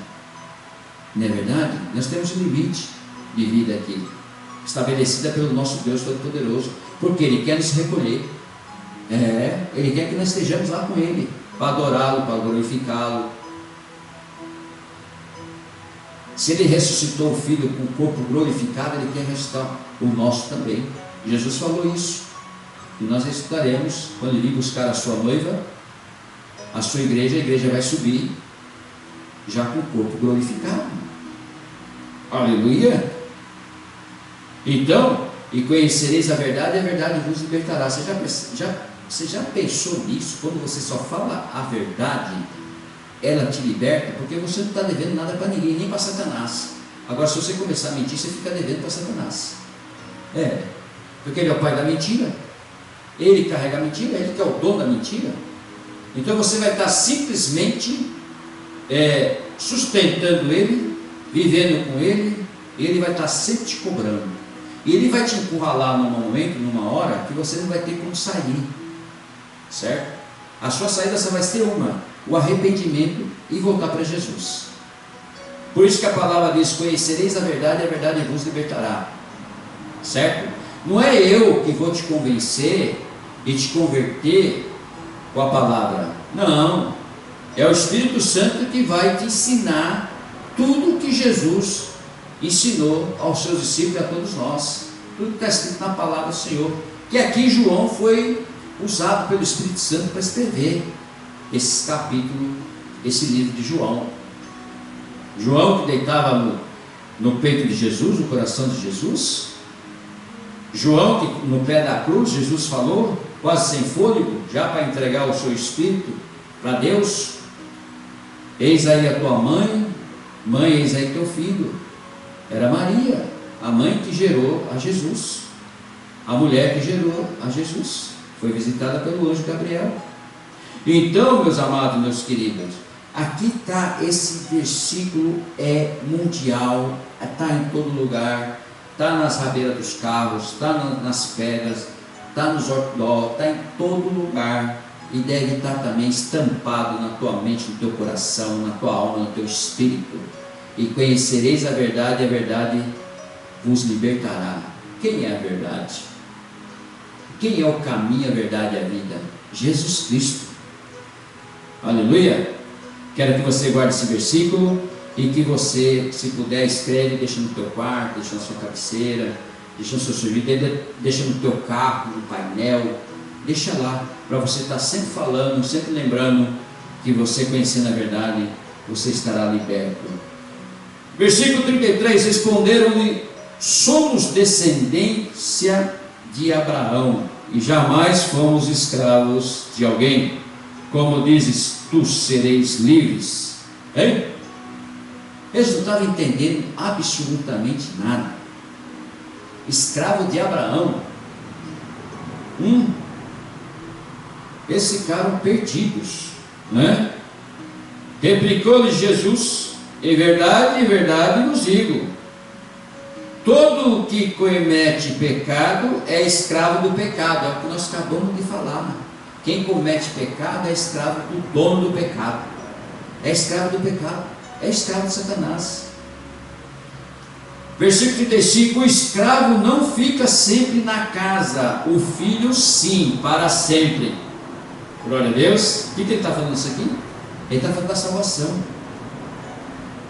não é verdade? Nós temos um limite de vida aqui, estabelecida pelo nosso Deus Todo-Poderoso, porque Ele quer nos recolher. Ele quer que nós estejamos lá com Ele, para adorá-lo, para glorificá-lo. Se Ele ressuscitou o Filho com o corpo glorificado, Ele quer ressuscitar o nosso também. Jesus falou isso, e nós ressuscitaremos quando Ele vir buscar a sua noiva, a sua igreja. A igreja vai subir já com o corpo glorificado. Aleluia. Então, e conhecereis a verdade vos libertará. Você já pensou nisso? Quando você só fala a verdade, ela te liberta, porque você não está devendo nada para ninguém, nem para Satanás. Agora, se você começar a mentir, você fica devendo para Satanás. Porque ele é o pai da mentira, ele carrega a mentira, ele que é o dono da mentira. Então você vai estar simplesmente sustentando ele, vivendo com ele, e ele vai estar sempre te cobrando. E ele vai te encurralar num momento, numa hora, que você não vai ter como sair, certo? A sua saída só vai ser uma: o arrependimento e voltar para Jesus. Por isso que a palavra diz: conhecereis a verdade e a verdade vos libertará. Certo? Não é eu que vou te convencer e te converter com a palavra. Não. É o Espírito Santo que vai te ensinar tudo que Jesus ensinou aos seus discípulos e a todos nós. Tudo que está escrito na palavra do Senhor. Que aqui João foi usado pelo Espírito Santo para escrever esse capítulo, esse livro de João. João, que deitava no peito de Jesus, no coração de Jesus. João, que no pé da cruz, Jesus falou, quase sem fôlego, já para entregar o seu espírito para Deus: eis aí a tua mãe, mãe, eis aí teu filho. Era Maria, a mãe que gerou a Jesus, a mulher que gerou a Jesus, foi visitada pelo anjo Gabriel. Então, meus amados, meus queridos, aqui está, esse versículo é mundial, está em todo lugar, está nas rabeiras dos carros, está nas pedras, está nos outdoors, está em todo lugar, e deve estar também estampado na tua mente, no teu coração, na tua alma, no teu espírito. E conhecereis a verdade, e a verdade vos libertará. Quem é a verdade? Quem é o caminho, a verdade e a vida? Jesus Cristo. Aleluia! Quero que você guarde esse versículo e que você, se puder, escreve, deixa no teu quarto, deixa na sua cabeceira, deixa no seu serviço, deixa no teu carro, no painel, deixa lá, para você estar sempre falando, sempre lembrando que você, conhecendo a verdade, você estará liberto. Versículo 33, responderam-lhe: somos descendência de Abraão e jamais fomos escravos de alguém. Como dizes, tu sereis livres. Hein? Eles não estavam entendendo absolutamente nada. Escravo de Abraão. Eles ficaram perdidos, né? Replicou-lhe Jesus: em verdade vos digo, todo o que comete pecado é escravo do pecado. É o que nós acabamos de falar. Quem comete pecado é escravo do dono do pecado. É escravo do pecado. É escravo de Satanás. Versículo 35: o escravo não fica sempre na casa, o filho sim, para sempre. Glória a Deus. O que ele está falando isso aqui? Ele está falando da salvação.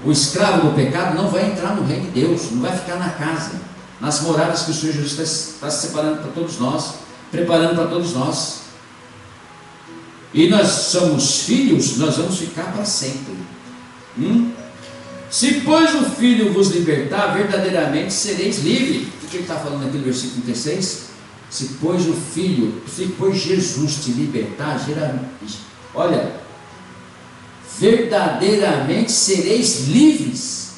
O escravo do pecado não vai entrar no reino de Deus, não vai ficar na casa, nas moradas que o Senhor Jesus está se separando para todos nós, preparando para todos nós. E nós somos filhos, nós vamos ficar para sempre. Se pois o Filho vos libertar, verdadeiramente sereis livres. O que ele está falando aqui no versículo 36? Se pois o Filho, se pois Jesus te libertar, olha, verdadeiramente sereis livres.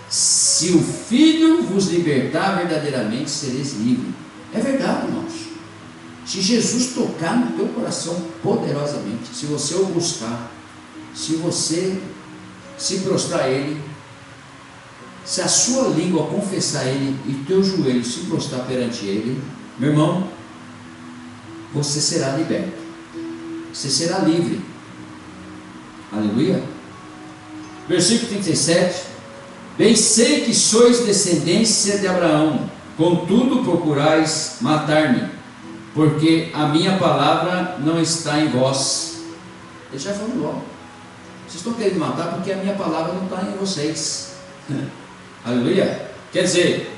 Se o Filho vos libertar, verdadeiramente sereis livres. É verdade, irmãos. Se Jesus tocar no teu coração poderosamente, se você o buscar, se você se prostrar a Ele, se a sua língua confessar Ele e teu joelho se prostrar perante Ele, meu irmão, você será liberto, você será livre. Aleluia. Versículo 37: bem sei que sois descendência de Abraão, contudo procurais matar-me, porque a minha palavra não está em vós. Ele já falou logo: vocês estão querendo matar porque a minha palavra não está em vocês. Aleluia. Quer dizer,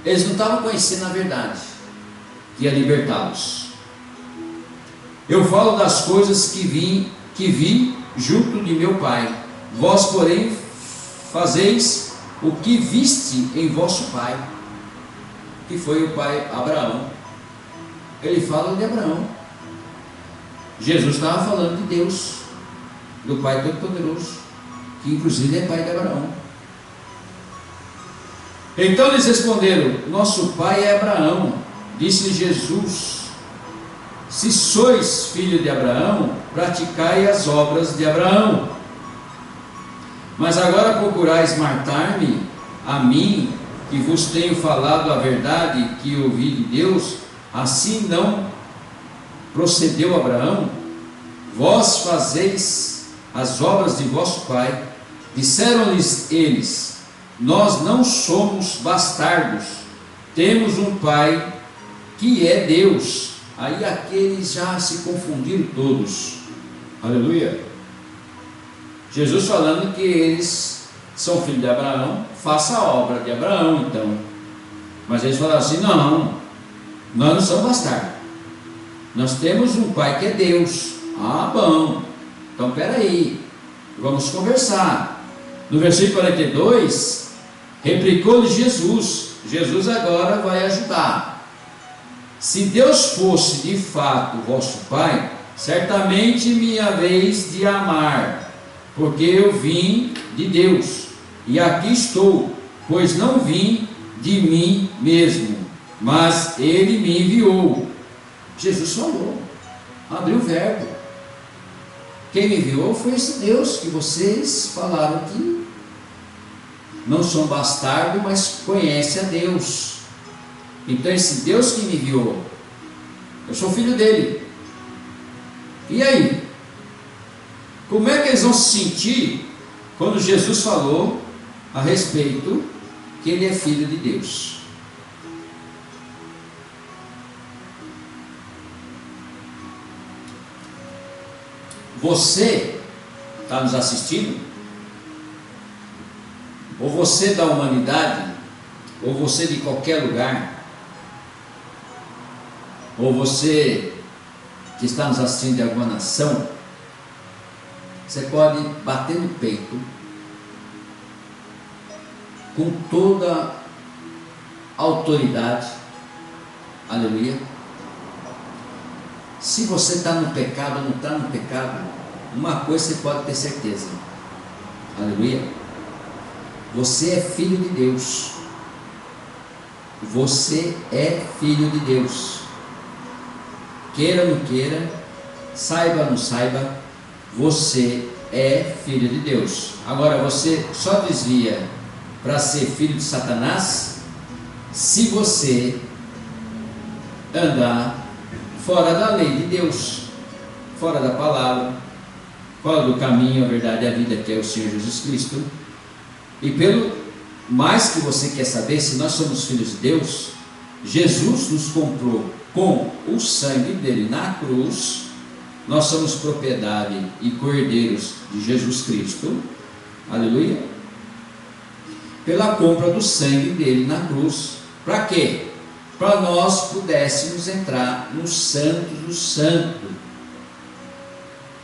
eles não estavam conhecendo a verdade que ia libertá-los. Eu falo das coisas que vi junto de meu pai, vós porém fazeis o que viste em vosso pai, que foi o pai Abraão. Ele fala de Abraão. Jesus estava falando de Deus, do Pai Todo-Poderoso, que inclusive é pai de Abraão. Então eles responderam: nosso pai é Abraão. Disse-lhe Jesus: se sois filho de Abraão, praticai as obras de Abraão. Mas agora procurais matar-me, a mim, que vos tenho falado a verdade que ouvi de Deus. Assim não procedeu Abraão: vós fazeis as obras de vosso pai. Disseram-lhes eles: nós não somos bastardos, temos um pai que é Deus. Aí aqueles já se confundiram todos. Aleluia. Jesus falando que eles são filhos de Abraão, faça a obra de Abraão então. Mas eles falaram assim: não, nós não somos bastardos, nós temos um pai que é Deus. Ah, bom, então peraí, vamos conversar. No versículo 42, replicou-lhe Jesus. Jesus agora vai ajudar. Se Deus fosse de fato vosso pai, certamente me haveis de amar, porque eu vim de Deus, e aqui estou, pois não vim de mim mesmo, mas Ele me enviou. Jesus falou, abriu o verbo. Quem me enviou foi esse Deus que vocês falaram que não são bastardo, mas conhece a Deus. Então esse Deus que me enviou, eu sou filho dele. E aí? Como é que eles vão se sentir quando Jesus falou a respeito que ele é filho de Deus? Você está nos assistindo? Ou você da humanidade, ou você de qualquer lugar, ou você que está nos assistindo de alguma nação, você pode bater no peito com toda a autoridade, aleluia. Se você está no pecado ou não está no pecado, uma coisa você pode ter certeza, aleluia, você é filho de Deus. Você é filho de Deus. Queira ou não queira, saiba ou não saiba, você é filho de Deus. Agora, você só desvia para ser filho de Satanás se você andar fora da lei de Deus, fora da palavra, fora do caminho, a verdade e a vida, que é o Senhor Jesus Cristo. E pelo mais que você quer saber, se nós somos filhos de Deus, Jesus nos comprou com o sangue dele na cruz. Nós somos propriedade e cordeiros de Jesus Cristo, aleluia, pela compra do sangue dele na cruz. Para quê? Para nós pudéssemos entrar no Santo do Santo,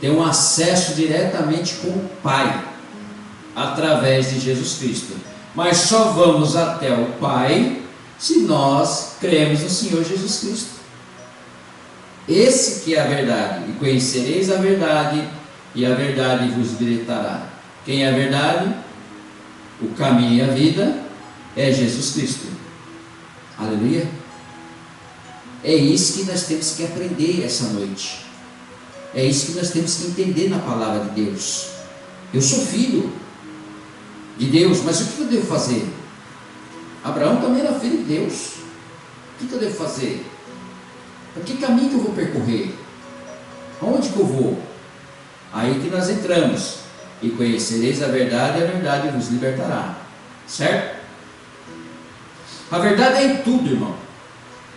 ter um acesso diretamente com o Pai, através de Jesus Cristo. Mas só vamos até o Pai se nós cremos no Senhor Jesus Cristo. Esse que é a verdade. E conhecereis a verdade, e a verdade vos libertará. Quem é a verdade? O caminho e a vida é Jesus Cristo. Aleluia. É isso que nós temos que aprender essa noite. É isso que nós temos que entender na palavra de Deus. Eu sou filho de Deus, mas o que eu devo fazer? Abraão também era filho de Deus. O que eu devo fazer? Para que caminho que eu vou percorrer? Aonde que eu vou? Aí que nós entramos. E conhecereis a verdade, e a verdade vos libertará. Certo? A verdade é em tudo, irmão.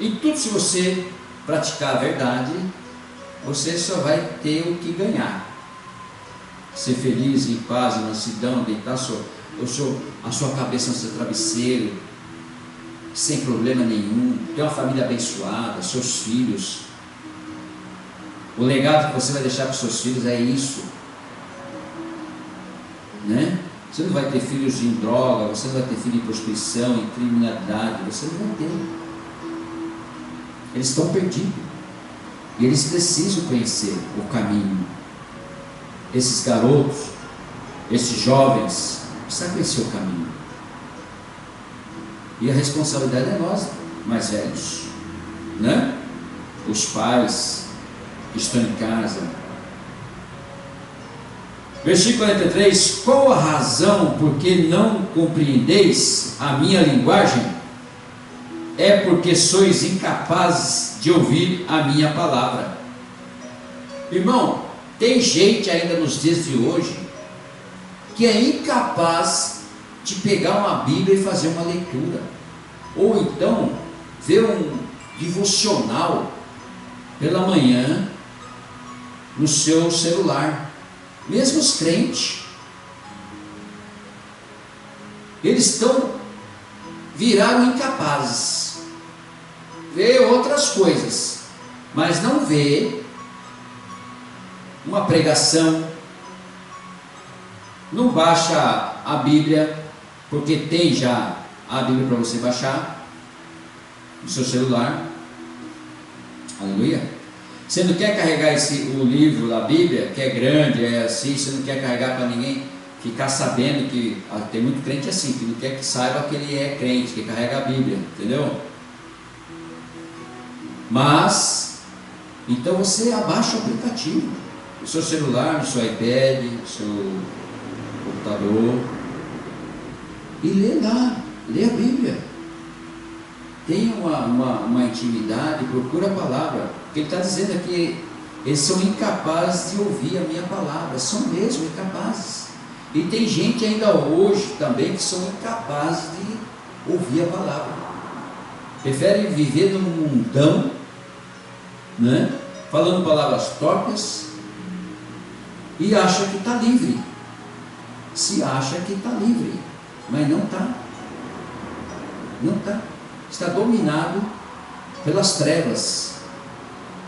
Em tudo, se você praticar a verdade, você só vai ter o que ganhar. Ser feliz, em paz, em mansidão, deitar a sua cabeça no seu travesseiro, sem problema nenhum, ter uma família abençoada, seus filhos. O legado que você vai deixar para os seus filhos é isso, né? Você não vai ter filhos em droga, você não vai ter filhos em prostituição, em criminalidade, você não vai ter. Eles estão perdidos e eles precisam conhecer o caminho. Esses garotos, esses jovens, precisam conhecer o caminho. E a responsabilidade é nossa, mais velhos, né? Os pais que estão em casa. Versículo 43: qual a razão porque não compreendeis a minha linguagem? É porque sois incapazes de ouvir a minha palavra. Irmão, tem gente ainda nos dias de hoje que é incapaz de pegar uma Bíblia e fazer uma leitura, ou então ver um devocional pela manhã no seu celular. Mesmo os crentes, eles viraram incapazes, vê outras coisas, mas não vê uma pregação, não baixa a Bíblia, porque tem já a Bíblia para você baixar no seu celular. Aleluia. Você não quer carregar o livro da Bíblia, que é grande, é assim, você não quer carregar para ninguém ficar sabendo que tem muito crente assim, que não quer que saiba que ele é crente, que carrega a Bíblia, entendeu? Mas então você abaixa o aplicativo no seu celular, no seu iPad, no seu computador, e lê lá, lê a Bíblia. Tenha uma intimidade, procura a palavra, porque ele está dizendo aqui, eles são incapazes de ouvir a minha palavra, são mesmo incapazes. E tem gente ainda hoje também que são incapazes de ouvir a palavra, preferem viver num mundão, né? Falando palavras torpes, e acha que está livre, se acha que está livre, mas não está, está dominado pelas trevas,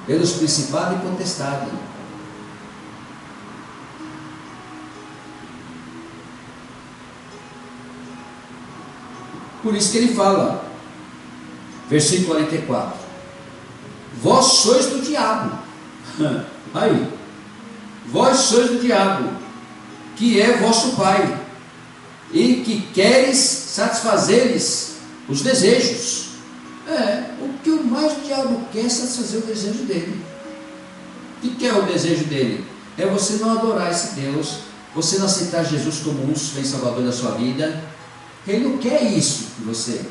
pelos principados e potestades. Por isso que ele fala, versículo 44, vós sois do diabo, aí, vós sois do diabo, que é vosso pai, e que queres satisfazeres os desejos. O que mais o diabo quer é satisfazer o desejo dele. O que é o desejo dele? É você não adorar esse Deus, você não aceitar Jesus como um bem salvador da sua vida. Ele não quer isso de você.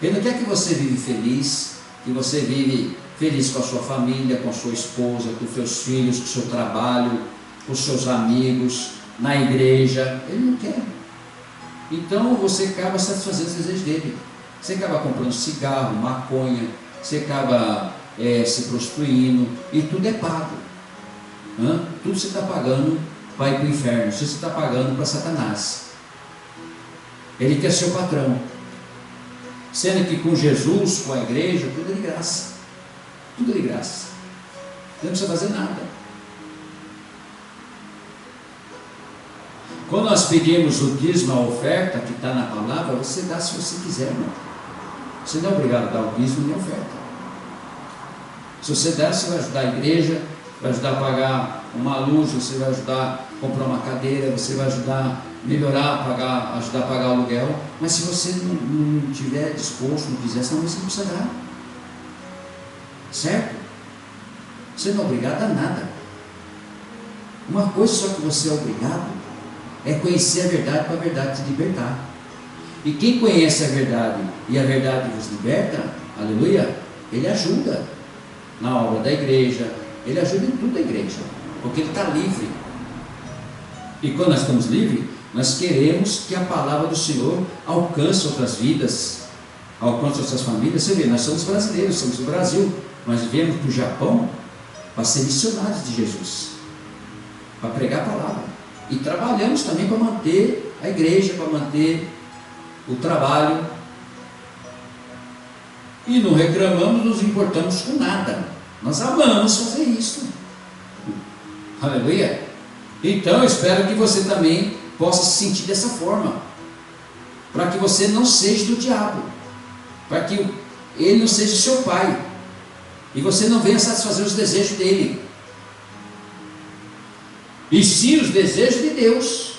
Ele não quer que você vive feliz, que você vive feliz com a sua família, com a sua esposa, com os seus filhos, com o seu trabalho, com os seus amigos, na igreja. Ele não quer. Então você acaba satisfazendo os desejos dele. Você acaba comprando cigarro, maconha, você acaba se prostituindo, e tudo é pago. Tudo você está pagando para ir para o inferno, você está pagando para Satanás. Ele quer ser o patrão, sendo que com Jesus, com a igreja, tudo é de graça, tudo é de graça, não precisa fazer nada. Quando nós pedimos o dízimo, a oferta que está na palavra, você dá se você quiser, irmão. Você não é obrigado a dar o dízimo nem a oferta. Se você der, você vai ajudar a igreja, vai ajudar a pagar uma luz, você vai ajudar a comprar uma cadeira, você vai ajudar a melhorar, ajudar a pagar o aluguel. Mas se você não estiver disposto, não quiser, senão você não precisa dar. Certo? Você não é obrigado a nada. Uma coisa só que você é obrigado é conhecer a verdade, para a verdade te libertar. E quem conhece a verdade e a verdade vos liberta, aleluia, ele ajuda na obra da igreja, ele ajuda em tudo a igreja, porque ele está livre. E quando nós estamos livres, nós queremos que a palavra do Senhor alcance outras vidas, alcance outras famílias. Você vê, nós somos brasileiros, somos do Brasil, nós viemos para o Japão para ser missionários de Jesus, para pregar a palavra, e trabalhamos também para manter a igreja, para manter o trabalho, e não reclamamos, nos importamos com nada. Nós amamos fazer isso. Aleluia. Então eu espero que você também possa se sentir dessa forma, para que você não seja do diabo, para que ele não seja seu pai, e você não venha satisfazer os desejos dele, e sim os desejos de Deus,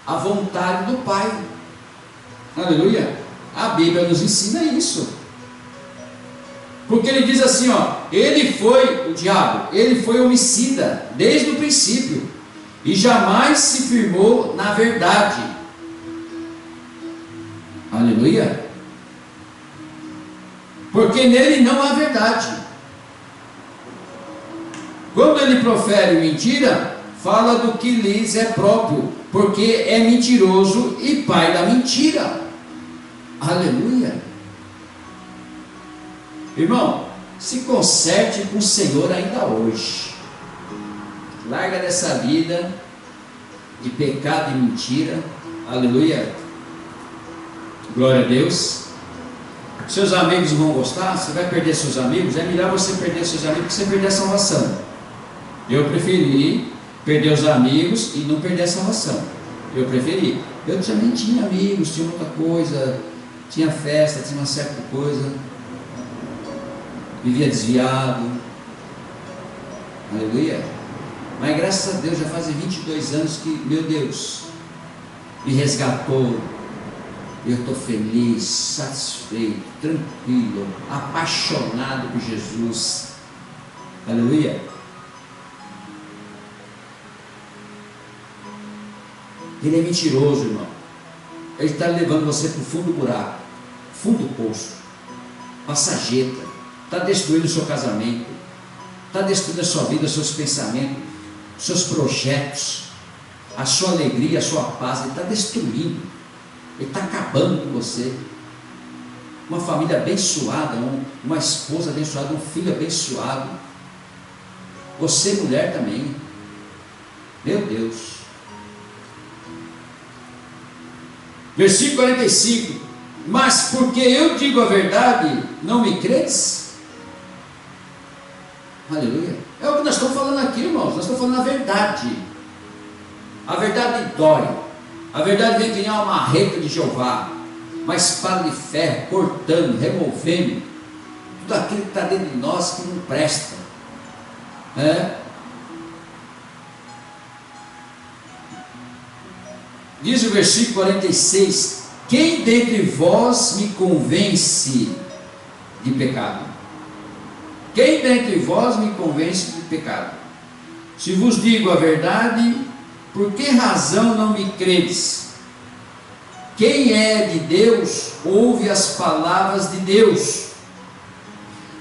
a vontade do Pai. Aleluia. A Bíblia nos ensina isso, porque ele diz assim, ele foi, o diabo, ele foi homicida desde o princípio, e jamais se firmou na verdade. Aleluia. Porque nele não há verdade. Quando ele profere mentira, fala do que lhes é próprio, porque é mentiroso e pai da mentira. Aleluia. Irmão, se conserte com o Senhor ainda hoje. Larga dessa vida de pecado e mentira. Aleluia. Glória a Deus. Seus amigos vão gostar, você vai perder seus amigos. É melhor você perder seus amigos que você perder a salvação. Eu preferi perder os amigos e não perder a salvação. Eu preferi. Eu também tinha amigos, tinha muita coisa, tinha festa, tinha uma certa coisa, vivia desviado. Aleluia. Mas graças a Deus já fazem 22 anos que, meu Deus, me resgatou. Eu estou feliz, satisfeito, tranquilo, apaixonado por Jesus. Aleluia. Ele é mentiroso, irmão. Ele está levando você para o fundo do buraco, fundo do poço, passageta. Está destruindo o seu casamento, está destruindo a sua vida, os seus pensamentos, os seus projetos, a sua alegria, a sua paz. Ele está destruindo. Ele está acabando com você. Uma família abençoada, uma esposa abençoada, um filho abençoado. Você, mulher, também. Meu Deus. Versículo 45. Mas porque eu digo a verdade, não me credes? Aleluia. É o que nós estamos falando aqui, irmãos. Nós estamos falando a verdade. A verdade dói. A verdade vem que nem uma marreta de Jeová, uma espada de ferro, cortando, removendo tudo aquilo que está dentro de nós que não presta. Diz o versículo 46: quem dentre vós me convence de pecado? Quem dentre vós me convence de pecado? Se vos digo a verdade, por que razão não me credes? Quem é de Deus, ouve as palavras de Deus.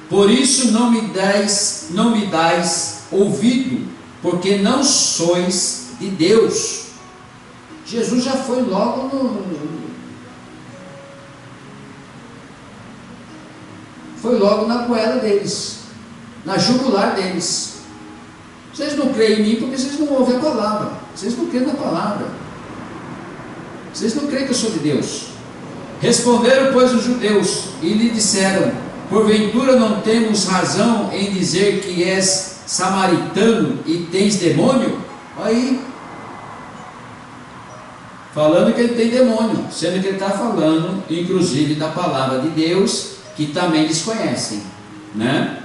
Por isso não me dais ouvido, porque não sois de Deus. Jesus já foi logo na goela deles, na jugular deles. Vocês não creem em mim porque vocês não ouvem a palavra. Vocês não creem na palavra. Vocês não creem que eu sou de Deus. Responderam, pois, os judeus e lhe disseram: porventura não temos razão em dizer que és samaritano e tens demônio? Aí, falando que ele tem demônio, sendo que ele está falando, inclusive, da palavra de Deus, que também eles conhecem, né?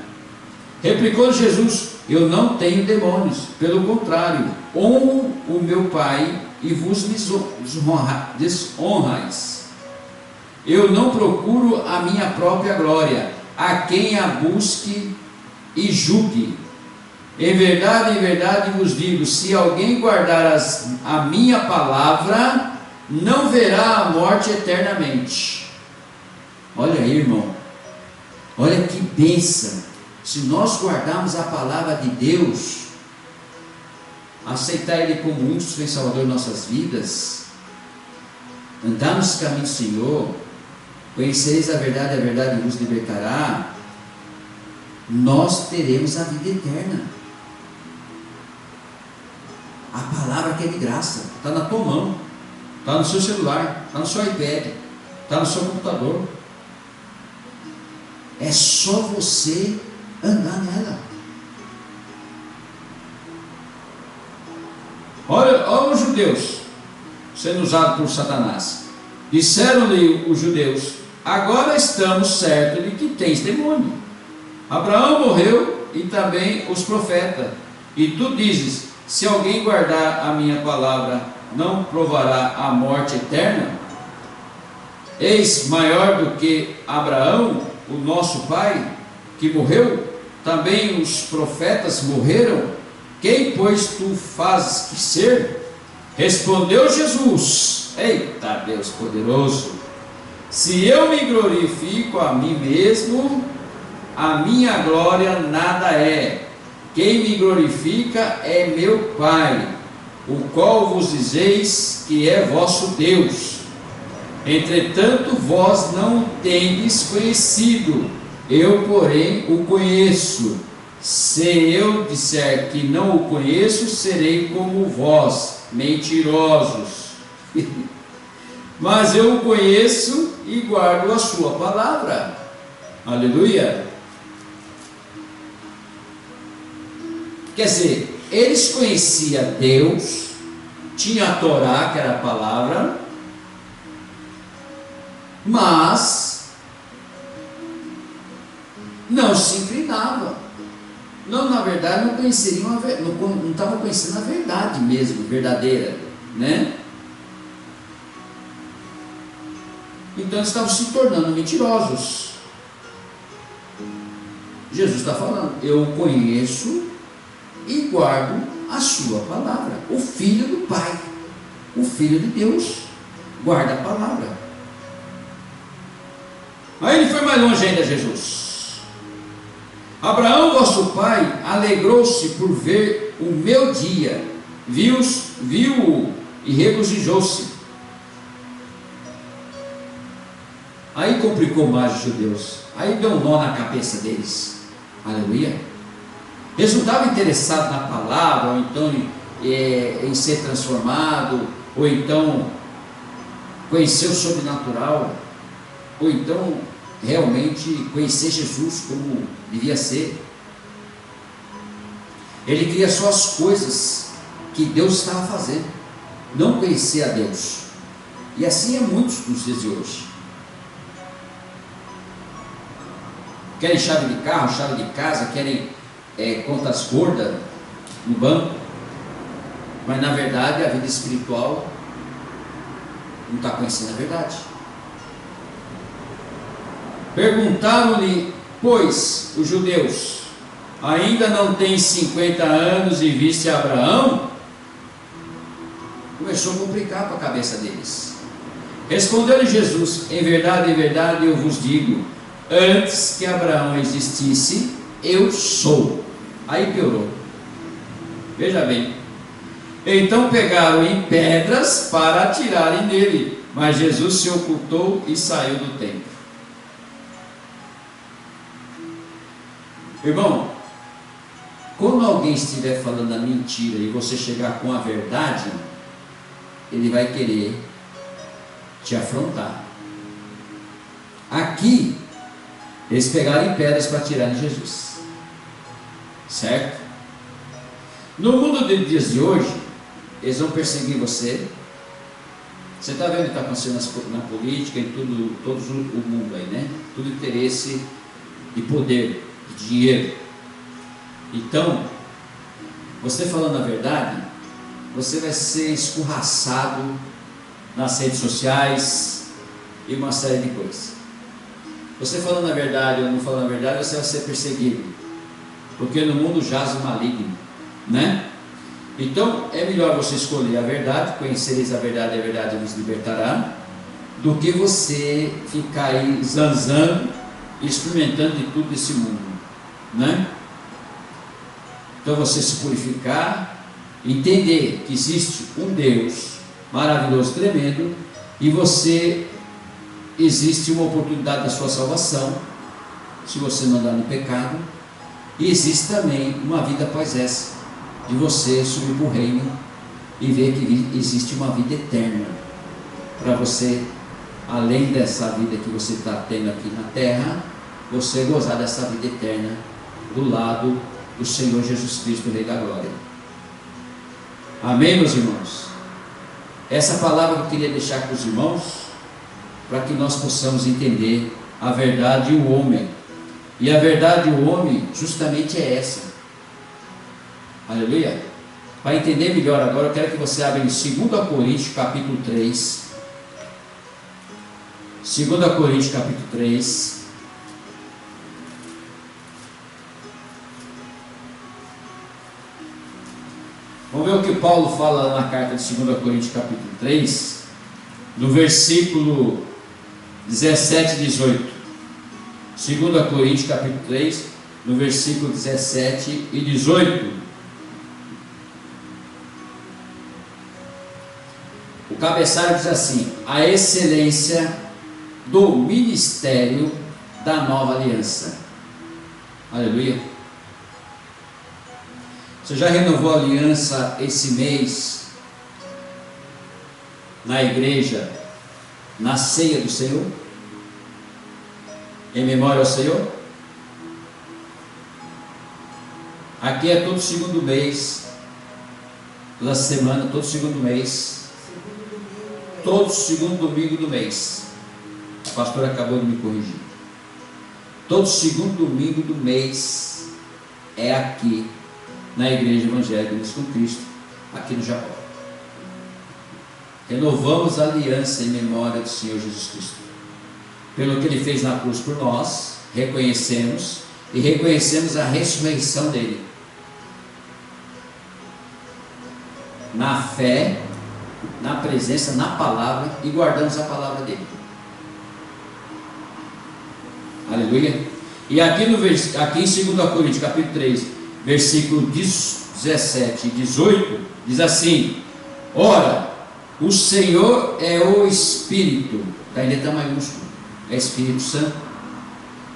Replicou Jesus: eu não tenho demônios, pelo contrário, honro o meu Pai e vos desonrais. Eu não procuro a minha própria glória, a quem a busque e julgue. Em verdade vos digo, se alguém guardar a minha palavra, não verá a morte eternamente. Olha aí, irmão, olha que bênção. Se nós guardarmos a palavra de Deus, aceitar Ele como único e Salvador de nossas vidas, andar nos caminhos do Senhor, conhecereis a verdade vos libertará, nós teremos a vida eterna. A palavra que é de graça, está na tua mão, está no seu celular, está no seu iPad, está no seu computador. É só você andar nela. Olha os judeus sendo usados por Satanás. Disseram-lhe os judeus: agora estamos certos de que tens demônio. Abraão morreu e também os profetas. E tu dizes: se alguém guardar a minha palavra, não provará a morte eterna? Eis maior do que Abraão, o nosso pai, que morreu? Também os profetas morreram. Quem, pois, tu fazes que ser? Respondeu Jesus: eita Deus poderoso, se eu me glorifico a mim mesmo, a minha glória nada é. Quem me glorifica é meu Pai, o qual vos dizeis que é vosso Deus. Entretanto, vós não o tendes conhecido, eu, porém, o conheço. Se eu disser que não o conheço, serei como vós, mentirosos. Mas eu o conheço e guardo a sua palavra. Aleluia. Quer dizer, eles conheciam Deus, tinha a Torá, que era a palavra, mas não se inclinavam. Não, na verdade, não conheceriam não estavam conhecendo a verdade mesmo, verdadeira, né? Então eles estavam se tornando mentirosos. Jesus está falando, eu o conheço e guardo a sua palavra. O Filho do Pai, o Filho de Deus, guarda a palavra. Aí ele foi mais longe ainda, Jesus. Abraão, vosso pai, alegrou-se por ver o meu dia, viu-o e regozijou-se. Aí complicou mais os judeus, aí deu um nó na cabeça deles. Aleluia. Eles não estavam interessados na palavra, ou então em ser transformado, ou então conhecer o sobrenatural, ou então realmente conhecer Jesus como devia ser. Ele queria só as coisas que Deus estava fazendo, não conhecer a Deus. E assim é muitos nos dias de hoje. Querem chave de carro, chave de casa, querem contas gordas no banco, mas na verdade a vida espiritual não está conhecendo a verdade. Perguntaram-lhe, pois, os judeus, ainda não tem 50 anos e viste Abraão? Começou a complicar para a cabeça deles. Respondeu-lhe Jesus, em verdade, eu vos digo, antes que Abraão existisse, eu sou. Aí piorou. Veja bem. Então pegaram em pedras para atirarem nele, mas Jesus se ocultou e saiu do templo. Irmão, quando alguém estiver falando a mentira e você chegar com a verdade, ele vai querer te afrontar. Aqui, eles pegaram em pedras para atirar em Jesus, certo? No mundo de dias de hoje, eles vão perseguir você. Você está vendo o que está acontecendo na política, em todo o mundo aí, né? Tudo interesse de poder, de dinheiro. Então, você falando a verdade, você vai ser escorraçado nas redes sociais e uma série de coisas. Você falando a verdade ou não falando a verdade, você vai ser perseguido, porque no mundo jaz o maligno, né? Então é melhor você escolher a verdade, conhecereis a verdade e a verdade vos libertará, do que você ficar aí zanzando e experimentando de tudo desse mundo, né? Então você se purificar, entender que existe um Deus maravilhoso, tremendo, e você existe uma oportunidade da sua salvação, se você não andar no pecado, e existe também uma vida após essa, de você subir para o reino e ver que existe uma vida eterna para você, além dessa vida que você está tendo aqui na terra, você gozar dessa vida eterna do lado do Senhor Jesus Cristo, Rei da Glória. Amém, meus irmãos? Essa palavra eu queria deixar com os irmãos, para que nós possamos entender a verdade e o homem. E a verdade e o homem justamente é essa. Aleluia. Para entender melhor agora, eu quero que você abra em 2 Coríntios capítulo 3. 2 Coríntios capítulo 3. Vamos ver o que Paulo fala na carta de 2 Coríntios capítulo 3, no versículo 17 e 18. 2 Coríntios capítulo 3, no versículo 17 e 18. O cabeçalho diz assim: a excelência do ministério da nova aliança. Aleluia. Você já renovou a aliança esse mês na igreja, na ceia do Senhor, em memória ao Senhor? Aqui é todo segundo mês, toda semana, todo segundo mês, todo segundo domingo do mês. A pastora acabou de me corrigir. Todo segundo domingo do mês é aqui na Igreja Evangélica Unidos com Cristo, aqui no Japão. Renovamos a aliança em memória do Senhor Jesus Cristo, pelo que Ele fez na cruz por nós. Reconhecemos e reconhecemos a ressurreição dele, na fé, na presença, na palavra, e guardamos a palavra dele. Aleluia. E aqui, aqui em 2 Coríntios capítulo 3, versículo 17 e 18, diz assim: ora, o Senhor é o Espírito, está em letra maiúscula, é Espírito Santo,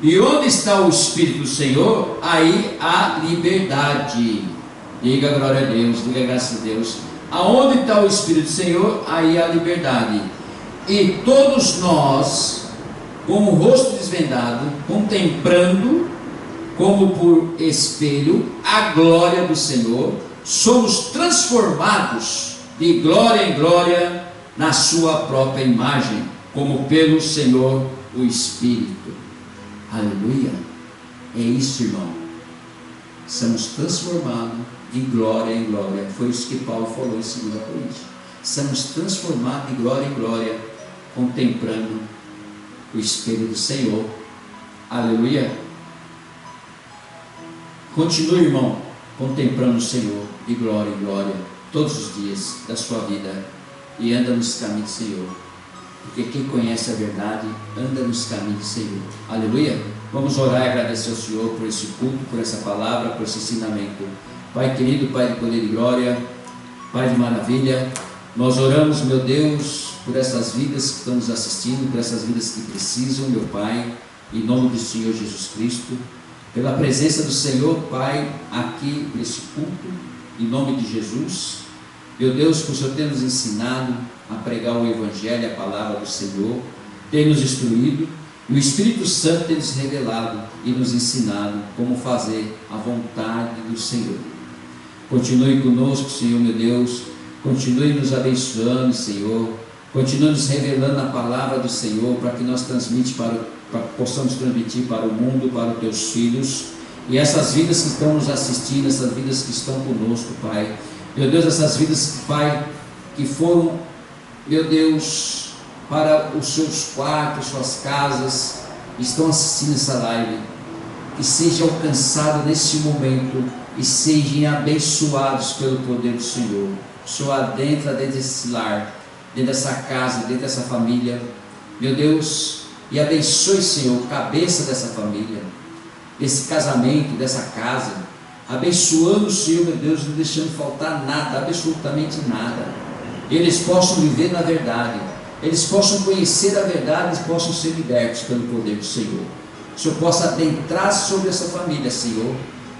e onde está o Espírito do Senhor, aí há liberdade. Diga glória a Deus, diga graças a Deus. Aonde está o Espírito do Senhor, aí há liberdade. E todos nós, com o rosto desvendado, contemplando como por espelho a glória do Senhor, somos transformados de glória em glória na sua própria imagem, como pelo Senhor o Espírito. Aleluia. É isso, irmão. Somos transformados de glória em glória. Foi isso que Paulo falou em 2 Coríntios. Somos transformados de glória em glória, contemplando o espelho do Senhor. Aleluia. Continue, irmão, contemplando o Senhor de glória em glória todos os dias da sua vida, e anda nos caminhos do Senhor, porque quem conhece a verdade anda nos caminhos do Senhor. Aleluia. Vamos orar e agradecer ao Senhor por esse culto, por essa palavra, por esse ensinamento. Pai querido, Pai de poder e glória, Pai de maravilha, nós oramos, meu Deus, por essas vidas que estão nos assistindo, por essas vidas que precisam, meu Pai, em nome do Senhor Jesus Cristo, pela presença do Senhor, Pai, aqui nesse culto, em nome de Jesus. Meu Deus, por o Senhor ter nos ensinado a pregar o Evangelho, a palavra do Senhor, ter nos instruído, e o Espírito Santo tem nos revelado e nos ensinado como fazer a vontade do Senhor. Continue conosco, Senhor, meu Deus, continue nos abençoando, Senhor, continue nos revelando a palavra do Senhor, para que nós possamos transmitir para o mundo, para os teus filhos, e essas vidas que estão nos assistindo, essas vidas que estão conosco, Pai, meu Deus, essas vidas, Pai, que foram, meu Deus, para os seus quartos, suas casas, estão assistindo essa live, que sejam alcançados nesse momento e sejam abençoados pelo poder do Senhor. O Senhor adentra dentro desse lar, dentro dessa casa, dentro dessa família, meu Deus, e abençoe, Senhor, a cabeça dessa família, desse casamento, dessa casa, abençoando o Senhor, meu Deus, não deixando faltar nada, absolutamente nada. Eles possam viver na verdade, eles possam conhecer a verdade, eles possam ser libertos pelo poder do Senhor. O Senhor possa adentrar sobre essa família, Senhor.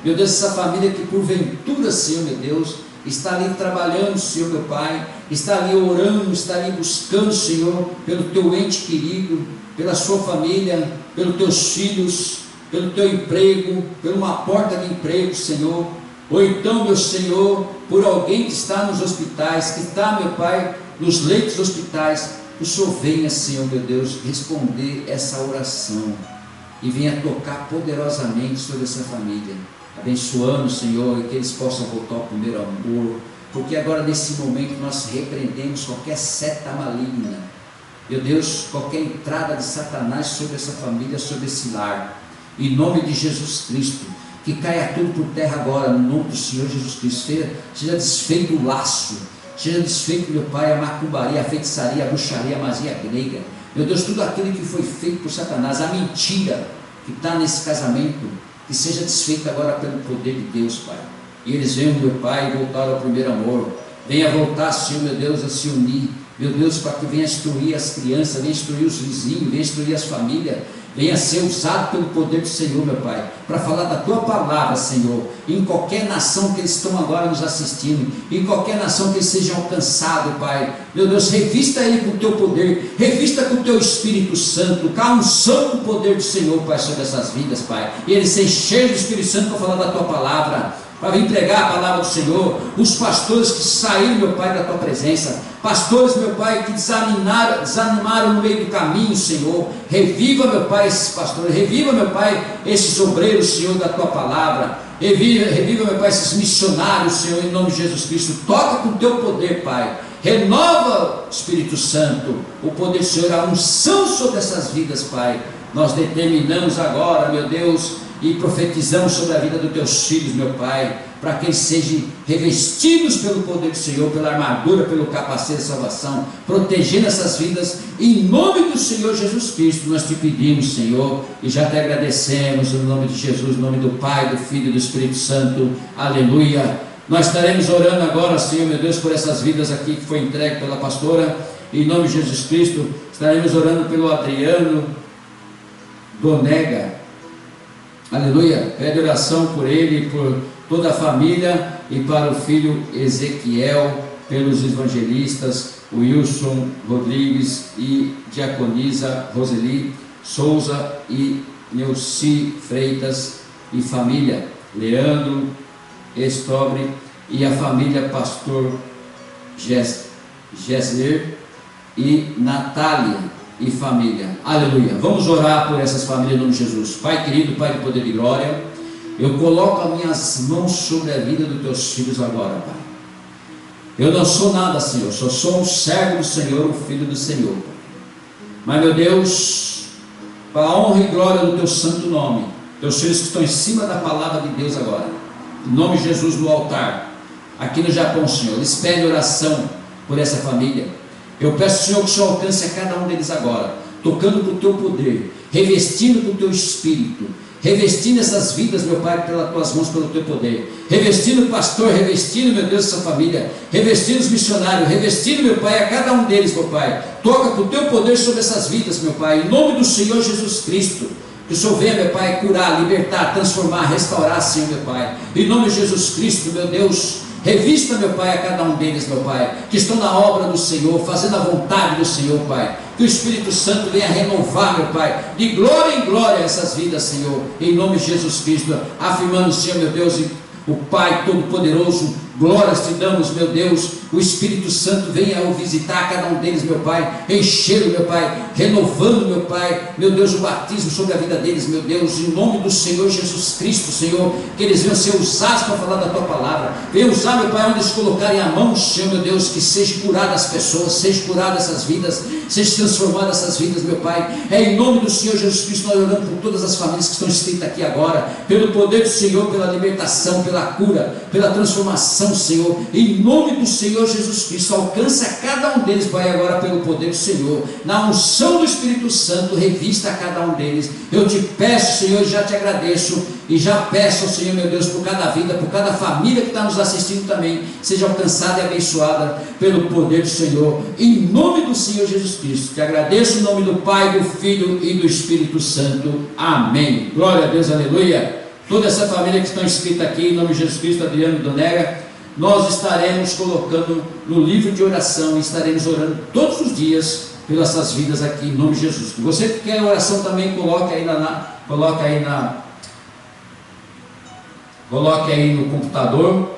Meu Deus, essa família que porventura, Senhor, meu Deus, está ali trabalhando, Senhor, meu Pai, está ali orando, está ali buscando, Senhor, pelo teu ente querido, pela sua família, pelos teus filhos, pelo teu emprego, por uma porta de emprego, Senhor, ou então, meu Senhor, por alguém que está nos hospitais, que está, meu Pai, nos leitos dos hospitais, o Senhor venha, Senhor, meu Deus, responder essa oração, e venha tocar poderosamente sobre essa família, abençoando, Senhor, e que eles possam voltar ao primeiro amor, porque agora nesse momento nós repreendemos qualquer seta maligna, meu Deus, qualquer entrada de Satanás sobre essa família, sobre esse lar, em nome de Jesus Cristo, que caia tudo por terra agora, no nome do Senhor Jesus Cristo, seja desfeito o laço, seja desfeito, meu Pai, a macumbaria, a feitiçaria, a bruxaria, a magia grega, meu Deus, tudo aquilo que foi feito por Satanás, a mentira que está nesse casamento, que seja desfeita agora pelo poder de Deus, Pai. E eles venham, meu Pai, voltar ao primeiro amor. Venha voltar, Senhor, meu Deus, a se unir, meu Deus, para que venha instruir as crianças, venha instruir os vizinhos, venha instruir as famílias, venha ser usado pelo poder do Senhor, meu Pai, para falar da Tua palavra, Senhor, em qualquer nação que eles estão agora nos assistindo, em qualquer nação que eles sejam alcançados, Pai. Meu Deus, revista ele com o Teu poder, revista com o Teu Espírito Santo, com a unção do poder do Senhor, Pai, sobre essas vidas, Pai, e eles se encherem do Espírito Santo para falar da Tua palavra, para vir pregar a palavra do Senhor. Os pastores que saíram, meu Pai, da Tua presença, pastores, meu Pai, que desanimaram no meio do caminho, Senhor, reviva, meu Pai, esses pastores, reviva, meu Pai, esses obreiros, Senhor, da Tua palavra, reviva, meu Pai, esses missionários, Senhor, em nome de Jesus Cristo. Toca com o Teu poder, Pai, renova, Espírito Santo, o poder do Senhor, a unção sobre essas vidas, Pai. Nós determinamos agora, meu Deus, e profetizamos sobre a vida dos Teus filhos, meu Pai, para que eles sejam revestidos pelo poder do Senhor, pela armadura, pelo capacete de salvação, protegendo essas vidas, em nome do Senhor Jesus Cristo. Nós te pedimos, Senhor, e já te agradecemos, no nome de Jesus, no nome do Pai, do Filho e do Espírito Santo, aleluia. Nós estaremos orando agora, Senhor, meu Deus, por essas vidas aqui que foi entregue pela pastora, em nome de Jesus Cristo. Estaremos orando pelo Adriano Donega, aleluia, pede oração por ele, por toda a família, e para o filho Ezequiel, pelos evangelistas Wilson Rodrigues e diaconisa Roseli Souza e Neuci Freitas e família, Leandro Estobre e a família pastor Gessler e Natália e família, aleluia. Vamos orar por essas famílias em nome de Jesus. Pai querido, Pai de poder e glória, eu coloco as minhas mãos sobre a vida dos Teus filhos agora, Pai. Eu não sou nada, Senhor, só sou um servo do Senhor, um filho do Senhor, Pai. Mas, meu Deus, para a honra e glória do Teu santo nome, Teus filhos que estão em cima da palavra de Deus agora, em nome de Jesus, no altar, aqui no Japão, Senhor, eles pedem oração por essa família. Eu peço, Senhor, que o Senhor alcance a cada um deles agora, tocando com o Teu poder, revestindo com o Teu Espírito, revestindo essas vidas, meu Pai, pelas Tuas mãos, pelo Teu poder, revestindo o pastor, revestindo, meu Deus, essa família, revestindo os missionários, revestindo, meu Pai, a cada um deles, meu Pai. Toca com o Teu poder sobre essas vidas, meu Pai, em nome do Senhor Jesus Cristo. Que o Senhor venha, meu Pai, curar, libertar, transformar, restaurar, Senhor, meu Pai, em nome de Jesus Cristo, meu Deus. Revista, meu Pai, a cada um deles, meu Pai, que estão na obra do Senhor, fazendo a vontade do Senhor, Pai. Que o Espírito Santo venha renovar, meu Pai, de glória em glória essas vidas, Senhor, em nome de Jesus Cristo, afirmando, Senhor, meu Deus, o Pai Todo-Poderoso, glórias te damos, meu Deus. O Espírito Santo venha ao visitar cada um deles, meu Pai, enchendo, meu Pai, renovando, meu Pai, meu Deus, o batismo sobre a vida deles, meu Deus, em nome do Senhor Jesus Cristo, Senhor, que eles venham ser usados para falar da Tua palavra, venham usar, meu Pai, onde eles colocarem a mão, Senhor, meu Deus, que seja curada as pessoas, seja curada essas vidas, seja transformada essas vidas, meu Pai. É em nome do Senhor Jesus Cristo, nós oramos por todas as famílias que estão inscritas aqui agora, pelo poder do Senhor, pela libertação, pela cura, pela transformação, Senhor, em nome do Senhor Jesus Cristo. Alcança cada um deles, Pai, agora pelo poder do Senhor, na unção do Espírito Santo, revista a cada um deles. Eu te peço, Senhor, e já te agradeço, e já peço, Senhor, meu Deus, por cada vida, por cada família que está nos assistindo também, seja alcançada e abençoada pelo poder do Senhor, em nome do Senhor Jesus Cristo. Te agradeço em nome do Pai, do Filho e do Espírito Santo. Amém. Glória a Deus, aleluia. Toda essa família que está inscrita aqui, em nome de Jesus Cristo, Adriano Donega, nós estaremos colocando no livro de oração, e estaremos orando todos os dias pelas essas vidas aqui, em nome de Jesus. Você que quer oração também, coloque aí no computador,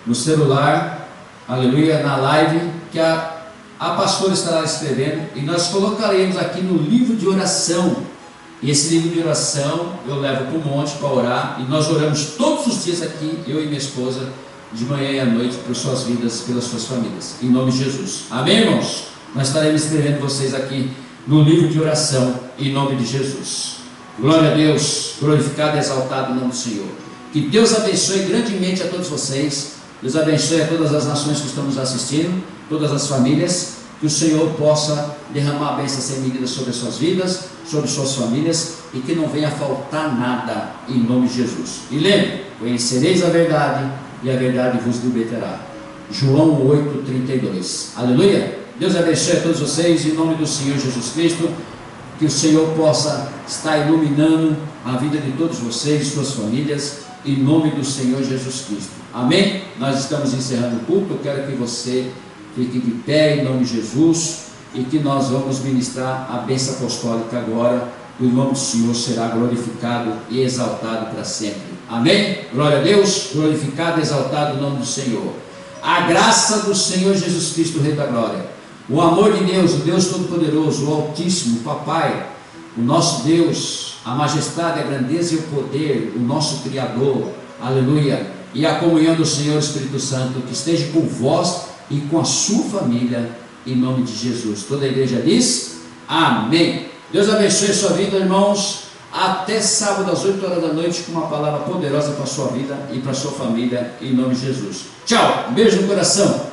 no celular, aleluia, na live, que a pastora estará escrevendo, e nós colocaremos aqui no livro de oração. E esse livro de oração eu levo para o monte para orar, e nós oramos todos os dias aqui, eu e minha esposa, de manhã e à noite, por suas vidas, pelas suas famílias, em nome de Jesus. Amém, irmãos? Nós estaremos escrevendo vocês aqui no livro de oração, em nome de Jesus. Glória a Deus, glorificado e exaltado o nome do Senhor. Que Deus abençoe grandemente a todos vocês. Deus abençoe a todas as nações que estão nos assistindo, todas as famílias. Que o Senhor possa derramar a bênção sem medida sobre as suas vidas, sobre suas famílias e que não venha faltar nada em nome de Jesus. E lembre, conhecereis a verdade e a verdade vos libertará. João 8:32. Aleluia. Deus abençoe a todos vocês em nome do Senhor Jesus Cristo. Que o Senhor possa estar iluminando a vida de todos vocês e suas famílias em nome do Senhor Jesus Cristo. Amém? Nós estamos encerrando o culto. Eu quero que você fique de pé em nome de Jesus e que nós vamos ministrar a bênção apostólica agora. O nome do Senhor será glorificado e exaltado para sempre. Amém? Glória a Deus. Glorificado e exaltado o nome do Senhor. A graça do Senhor Jesus Cristo, Rei da Glória, o amor de Deus, o Deus Todo-Poderoso, o Altíssimo, o Papai, o nosso Deus, a majestade, a grandeza e o poder, o nosso Criador, aleluia, e a comunhão do Senhor Espírito Santo, que esteja com vós e com a sua família, em nome de Jesus. Toda a igreja diz, amém. Deus abençoe a sua vida, irmãos, até sábado às 8 horas da noite, com uma palavra poderosa para a sua vida e para a sua família, em nome de Jesus. Tchau, um beijo no coração.